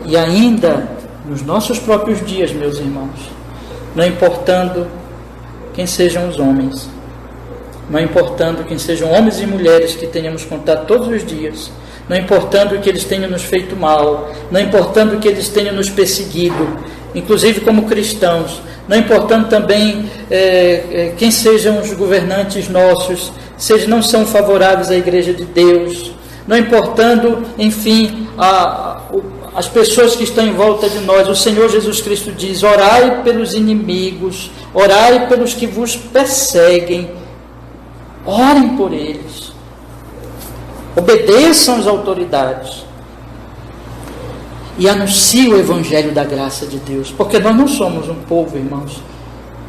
E ainda nos nossos próprios dias, meus irmãos, não importando quem sejam os homens, não importando quem sejam homens e mulheres que tenhamos contato todos os dias, não importando que eles tenham nos feito mal, não importando que eles tenham nos perseguido, inclusive como cristãos, não importando também quem sejam os governantes nossos, se eles não são favoráveis à igreja de Deus, não importando, enfim, as pessoas que estão em volta de nós. O Senhor Jesus Cristo diz: orai pelos inimigos, orai pelos que vos perseguem, orem por eles, obedeçam às autoridades e anuncie o Evangelho da graça de Deus, porque nós não somos um povo, irmãos,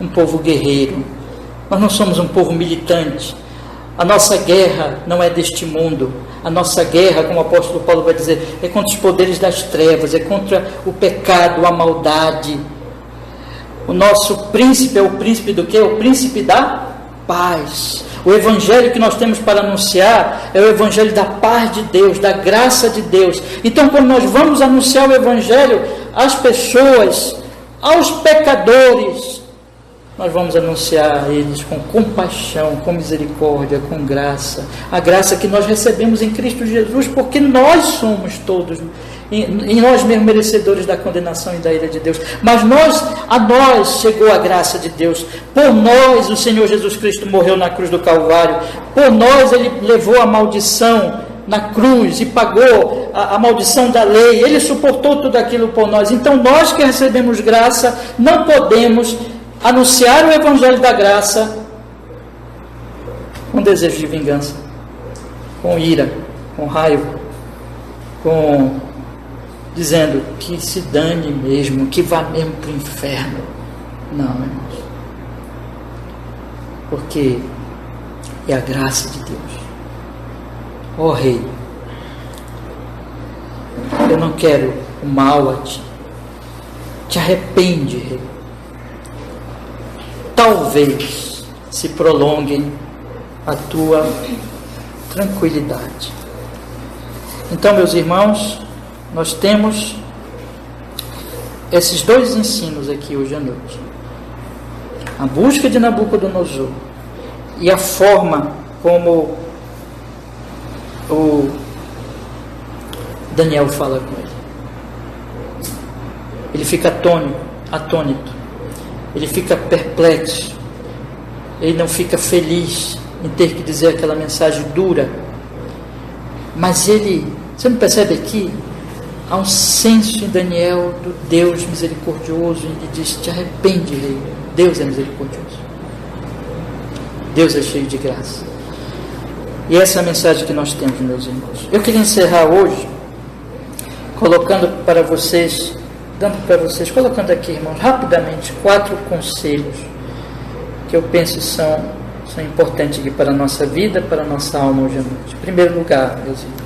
um povo guerreiro, nós não somos um povo militante. A nossa guerra não é deste mundo, a nossa guerra, como o apóstolo Paulo vai dizer, é contra os poderes das trevas, é contra o pecado, a maldade. O nosso príncipe é o príncipe do quê? O príncipe da paz. O evangelho que nós temos para anunciar é o evangelho da paz de Deus, da graça de Deus. Então, quando nós vamos anunciar o evangelho às pessoas, aos pecadores, nós vamos anunciar a eles com compaixão, com misericórdia, com graça. A graça que nós recebemos em Cristo Jesus, porque nós somos todos, em nós mesmos, merecedores da condenação e da ira de Deus. Mas a nós chegou a graça de Deus. Por nós o Senhor Jesus Cristo morreu na cruz do Calvário. Por nós Ele levou a maldição na cruz e pagou a maldição da lei. Ele suportou tudo aquilo por nós. Então nós que recebemos graça, não podemos anunciar o Evangelho da graça com desejo de vingança, com ira, com raiva, dizendo que se dane mesmo, que vá mesmo para o inferno. Não, irmãos, porque é a graça de Deus. Ó Rei, eu não quero o mal a ti, te arrepende, Rei. Talvez se prolongue a tua tranquilidade. Então, meus irmãos, nós temos esses dois ensinos aqui hoje à noite: a busca de Nabucodonosor e a forma como o Daniel fala com ele. Ele fica atônito, ele fica perplexo, ele não fica feliz em ter que dizer aquela mensagem dura, mas você não percebe aqui? Há um senso em Daniel do Deus misericordioso, ele diz: te arrepende, Rei. Deus é misericordioso, Deus é cheio de graça. E essa é a mensagem que nós temos, meus irmãos. Eu queria encerrar hoje colocando para vocês, colocando aqui, irmãos, rapidamente 4 conselhos que eu penso são importantes aqui para a nossa vida, para a nossa alma hoje à noite. Em primeiro lugar, meus irmãos,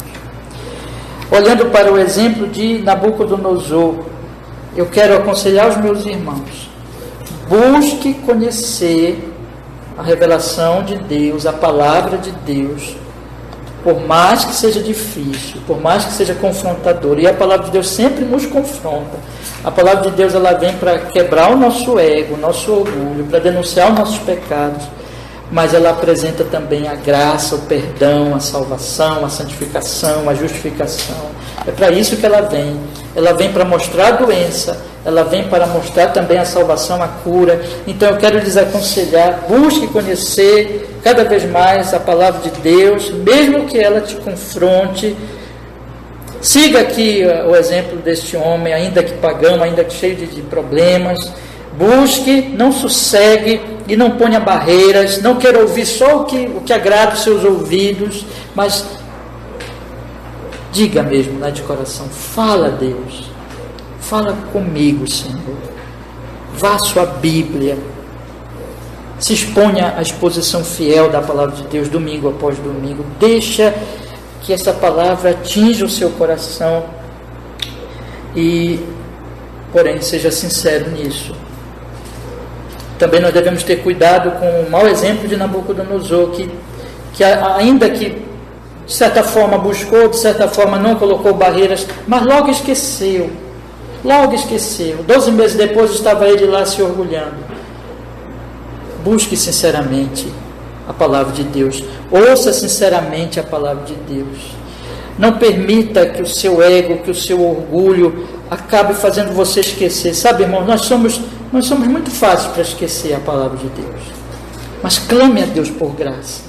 olhando para o exemplo de Nabucodonosor, eu quero aconselhar os meus irmãos: busque conhecer a revelação de Deus, a palavra de Deus, por mais que seja difícil, por mais que seja confrontador. E a palavra de Deus sempre nos confronta. A palavra de Deus, ela vem para quebrar o nosso ego, o nosso orgulho, para denunciar os nossos pecados, mas ela apresenta também a graça, o perdão, a salvação, a santificação, a justificação. É para isso que ela vem. Ela vem para mostrar a doença, ela vem para mostrar também a salvação, a cura. Então eu quero lhes aconselhar: busque conhecer cada vez mais a palavra de Deus, mesmo que ela te confronte. Siga aqui o exemplo deste homem, ainda que pagão, ainda que cheio de problemas. Busque, não sossegue e não ponha barreiras. Não queira ouvir só o que agrada os seus ouvidos, mas diga mesmo lá de coração, fala a Deus, fala comigo, Senhor. Vá à sua Bíblia, se exponha à exposição fiel da palavra de Deus, domingo após domingo. Deixa que essa palavra atinja o seu coração e, porém, seja sincero nisso. Também nós devemos ter cuidado com o mau exemplo de Nabucodonosor, que ainda que de certa forma buscou, de certa forma não colocou barreiras, mas logo esqueceu. 12 meses depois estava ele lá se orgulhando. Busque sinceramente a palavra de Deus. Ouça sinceramente a palavra de Deus. Não permita que o seu ego, que o seu orgulho acabe fazendo você esquecer. Sabe, irmãos, nós somos muito fáceis para esquecer a palavra de Deus. Mas clame a Deus por graça.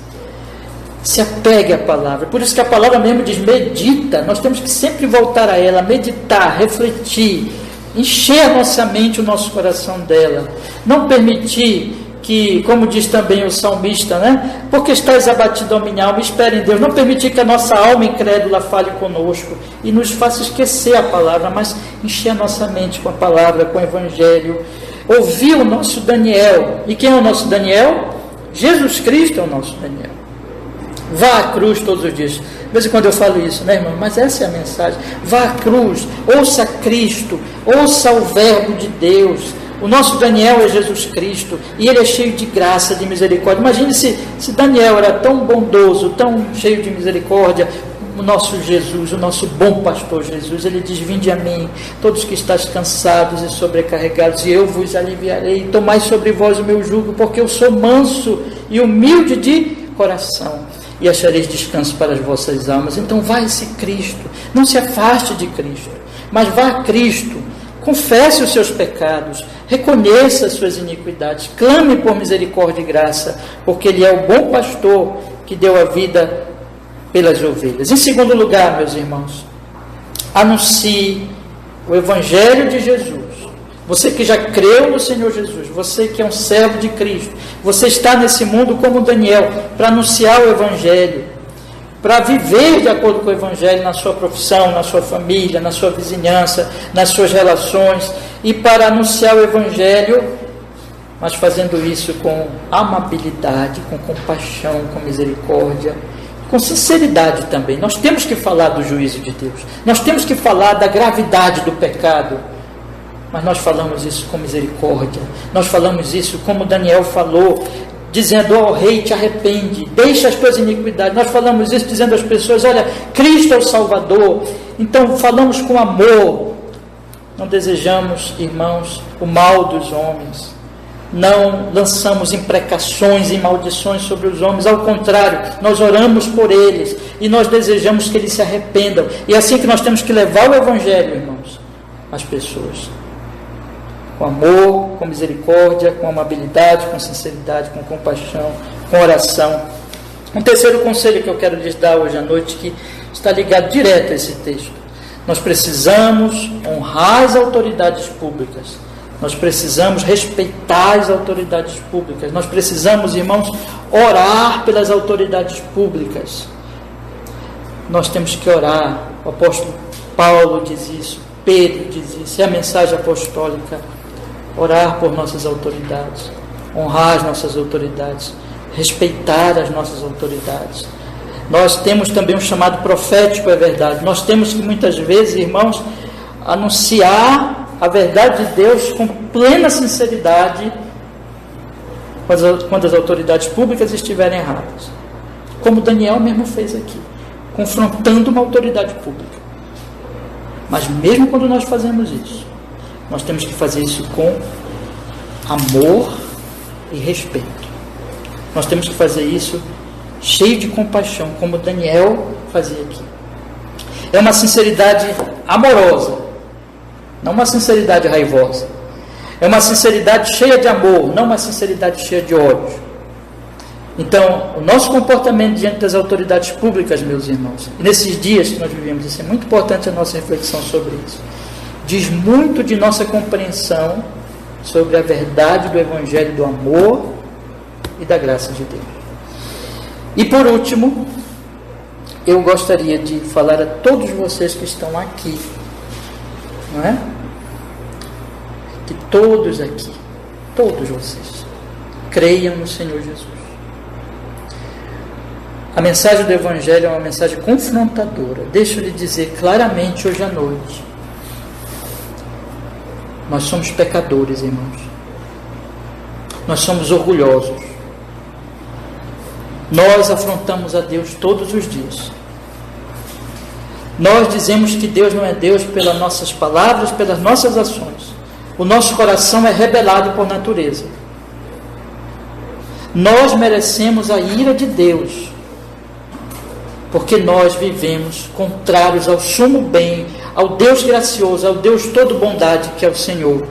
Se apegue à palavra. Por isso que a palavra mesmo diz, medita. Nós temos que sempre voltar a ela, meditar, refletir, encher a nossa mente, o nosso coração dela. Não permitir que, como diz também o salmista, né? Porque estás abatido a minha alma, espere em Deus. Não permitir que a nossa alma incrédula fale conosco e nos faça esquecer a palavra, mas encher a nossa mente com a palavra, com o Evangelho. Ouvir o nosso Daniel. E quem é o nosso Daniel? Jesus Cristo é o nosso Daniel. Vá à cruz todos os dias. De vez em quando eu falo isso, né, irmão? Mas essa é a mensagem. Vá à cruz, ouça Cristo, ouça o verbo de Deus. O nosso Daniel é Jesus Cristo e ele é cheio de graça, de misericórdia. Imagine se Daniel era tão bondoso, tão cheio de misericórdia. O nosso Jesus, o nosso bom pastor Jesus, ele diz, vinde a mim, todos que estáis cansados e sobrecarregados, e eu vos aliviarei. Tomai sobre vós o meu jugo, porque eu sou manso e humilde de coração, e achareis descanso para as vossas almas. Então vá a esse Cristo, não se afaste de Cristo, mas vá a Cristo, confesse os seus pecados, reconheça as suas iniquidades, clame por misericórdia e graça, porque ele é o bom pastor que deu a vida pelas ovelhas. Em segundo lugar, meus irmãos, anuncie o Evangelho de Jesus. Você que já creu no Senhor Jesus, você que é um servo de Cristo, você está nesse mundo como Daniel, para anunciar o Evangelho, para viver de acordo com o Evangelho na sua profissão, na sua família, na sua vizinhança, nas suas relações, e para anunciar o Evangelho, mas fazendo isso com amabilidade, com compaixão, com misericórdia, com sinceridade também. Nós temos que falar do juízo de Deus, nós temos que falar da gravidade do pecado, mas nós falamos isso com misericórdia, nós falamos isso como Daniel falou, dizendo ao rei, te arrepende, deixa as tuas iniquidades. Nós falamos isso dizendo às pessoas, olha, Cristo é o Salvador. Então falamos com amor. Não desejamos, irmãos, o mal dos homens, não lançamos imprecações e maldições sobre os homens, ao contrário, nós oramos por eles e nós desejamos que eles se arrependam. E é assim que nós temos que levar o Evangelho, irmãos, às pessoas, com amor, com misericórdia, com amabilidade, com sinceridade, com compaixão, com oração. Um terceiro conselho que eu quero lhes dar hoje à noite, que está ligado direto a esse texto: nós precisamos honrar as autoridades públicas, nós precisamos respeitar as autoridades públicas, nós precisamos, irmãos, orar pelas autoridades públicas. Nós temos que orar. O apóstolo Paulo diz isso, Pedro diz isso, é a mensagem apostólica. Orar por nossas autoridades, honrar as nossas autoridades, respeitar as nossas autoridades. Nós temos também um chamado profético, é verdade. Nós temos que muitas vezes, irmãos, anunciar a verdade de Deus com plena sinceridade quando as autoridades públicas estiverem erradas. Como Daniel mesmo fez aqui, confrontando uma autoridade pública. Mas mesmo quando nós fazemos isso, nós temos que fazer isso com amor e respeito. Nós temos que fazer isso cheio de compaixão, como Daniel fazia aqui. É uma sinceridade amorosa, não uma sinceridade raivosa. É uma sinceridade cheia de amor, não uma sinceridade cheia de ódio. Então, o nosso comportamento diante das autoridades públicas, meus irmãos, e nesses dias que nós vivemos, isso é muito importante a nossa reflexão sobre isso. Diz muito de nossa compreensão sobre a verdade do Evangelho do amor e da graça de Deus. E por último, eu gostaria de falar a todos vocês que estão aqui, não é? Que todos aqui, todos vocês, creiam no Senhor Jesus. A mensagem do Evangelho é uma mensagem confrontadora. Deixa eu lhe dizer claramente hoje à noite. Nós somos pecadores, irmãos. Nós somos orgulhosos. Nós afrontamos a Deus todos os dias. Nós dizemos que Deus não é Deus pelas nossas palavras, pelas nossas ações. O nosso coração é rebelado por natureza. Nós merecemos a ira de Deus, porque nós vivemos contrários ao sumo bem, ao Deus gracioso, ao Deus todo bondade que é o Senhor.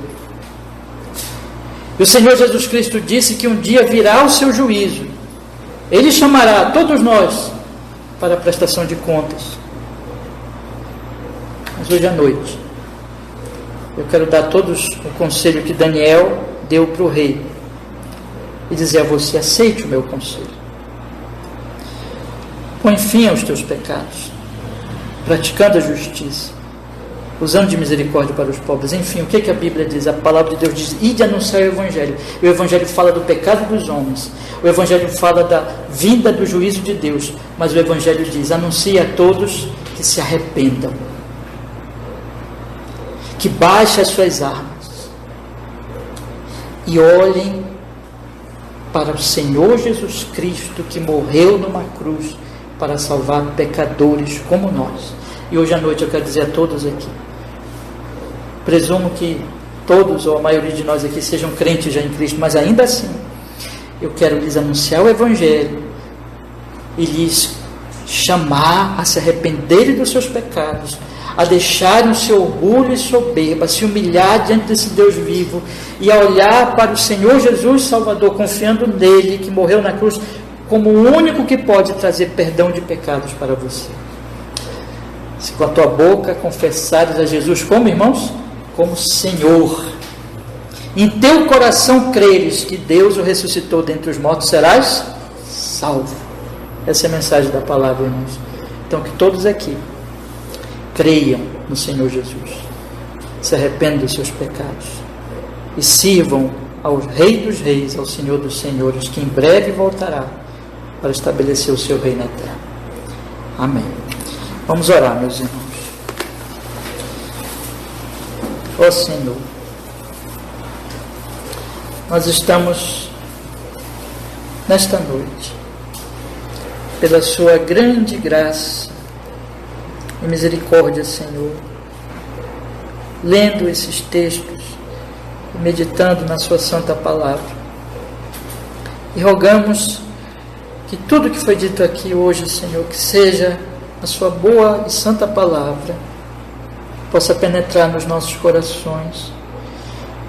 E o Senhor Jesus Cristo disse que um dia virá o seu juízo. Ele chamará todos nós para a prestação de contas. Mas hoje à noite, eu quero dar a todos o conselho que Daniel deu para o rei e dizer a você: aceite o meu conselho. Põe fim aos teus pecados, praticando a justiça, usando de misericórdia para os pobres. Enfim, o que a Bíblia diz? A palavra de Deus diz: ide anunciar o Evangelho. O Evangelho fala do pecado dos homens. O Evangelho fala da vinda do juízo de Deus. Mas o Evangelho diz: anuncie a todos que se arrependam, que baixem as suas armas e olhem para o Senhor Jesus Cristo, que morreu numa cruz para salvar pecadores como nós. E hoje à noite eu quero dizer a todos aqui, presumo que todos ou a maioria de nós aqui sejam crentes já em Cristo, mas ainda assim eu quero lhes anunciar o Evangelho e lhes chamar a se arrependerem dos seus pecados, a deixarem o seu orgulho e soberba, a se humilhar diante desse Deus vivo e a olhar para o Senhor Jesus Salvador, confiando nele, que morreu na cruz, como o único que pode trazer perdão de pecados para você. Se com a tua boca confessares a Jesus como, irmãos? Como Senhor. Em teu coração creres que Deus o ressuscitou dentre os mortos, serás salvo. Essa é a mensagem da palavra, irmãos. Então que todos aqui creiam no Senhor Jesus, se arrependam dos seus pecados e sirvam ao Rei dos Reis, ao Senhor dos Senhores, que em breve voltará para estabelecer o seu reino eterno. Amém. Vamos orar, meus irmãos. Ó Senhor, nós estamos nesta noite, pela sua grande graça e misericórdia, Senhor, lendo esses textos e meditando na sua santa palavra, e rogamos que tudo que foi dito aqui hoje, Senhor, que seja a sua boa e santa palavra, possa penetrar nos nossos corações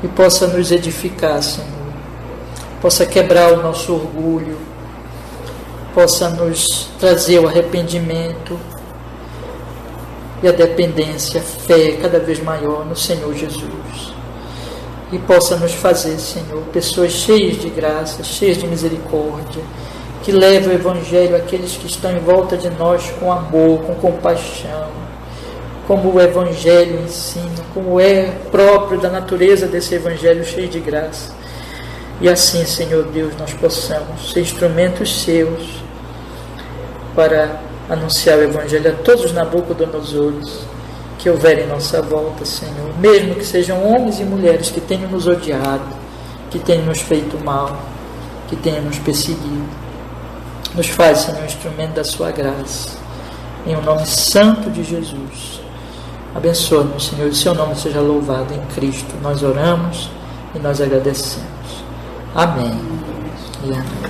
e possa nos edificar, Senhor, possa quebrar o nosso orgulho, possa nos trazer o arrependimento e a dependência, a fé cada vez maior no Senhor Jesus, e possa nos fazer, Senhor, pessoas cheias de graça, cheias de misericórdia, que levem o Evangelho àqueles que estão em volta de nós com amor, com compaixão, como o Evangelho ensina, como é próprio da natureza desse Evangelho cheio de graça. E assim, Senhor Deus, nós possamos ser instrumentos seus para anunciar o Evangelho a todos os Nabucodonosores que houverem em nossa volta, Senhor, mesmo que sejam homens e mulheres que tenham nos odiado, que tenham nos feito mal, que tenham nos perseguido. Nos faz, Senhor, instrumento da sua graça, em o nome santo de Jesus. Abençoa-nos, Senhor, e o seu nome seja louvado em Cristo. Nós oramos e nós agradecemos. Amém e amém.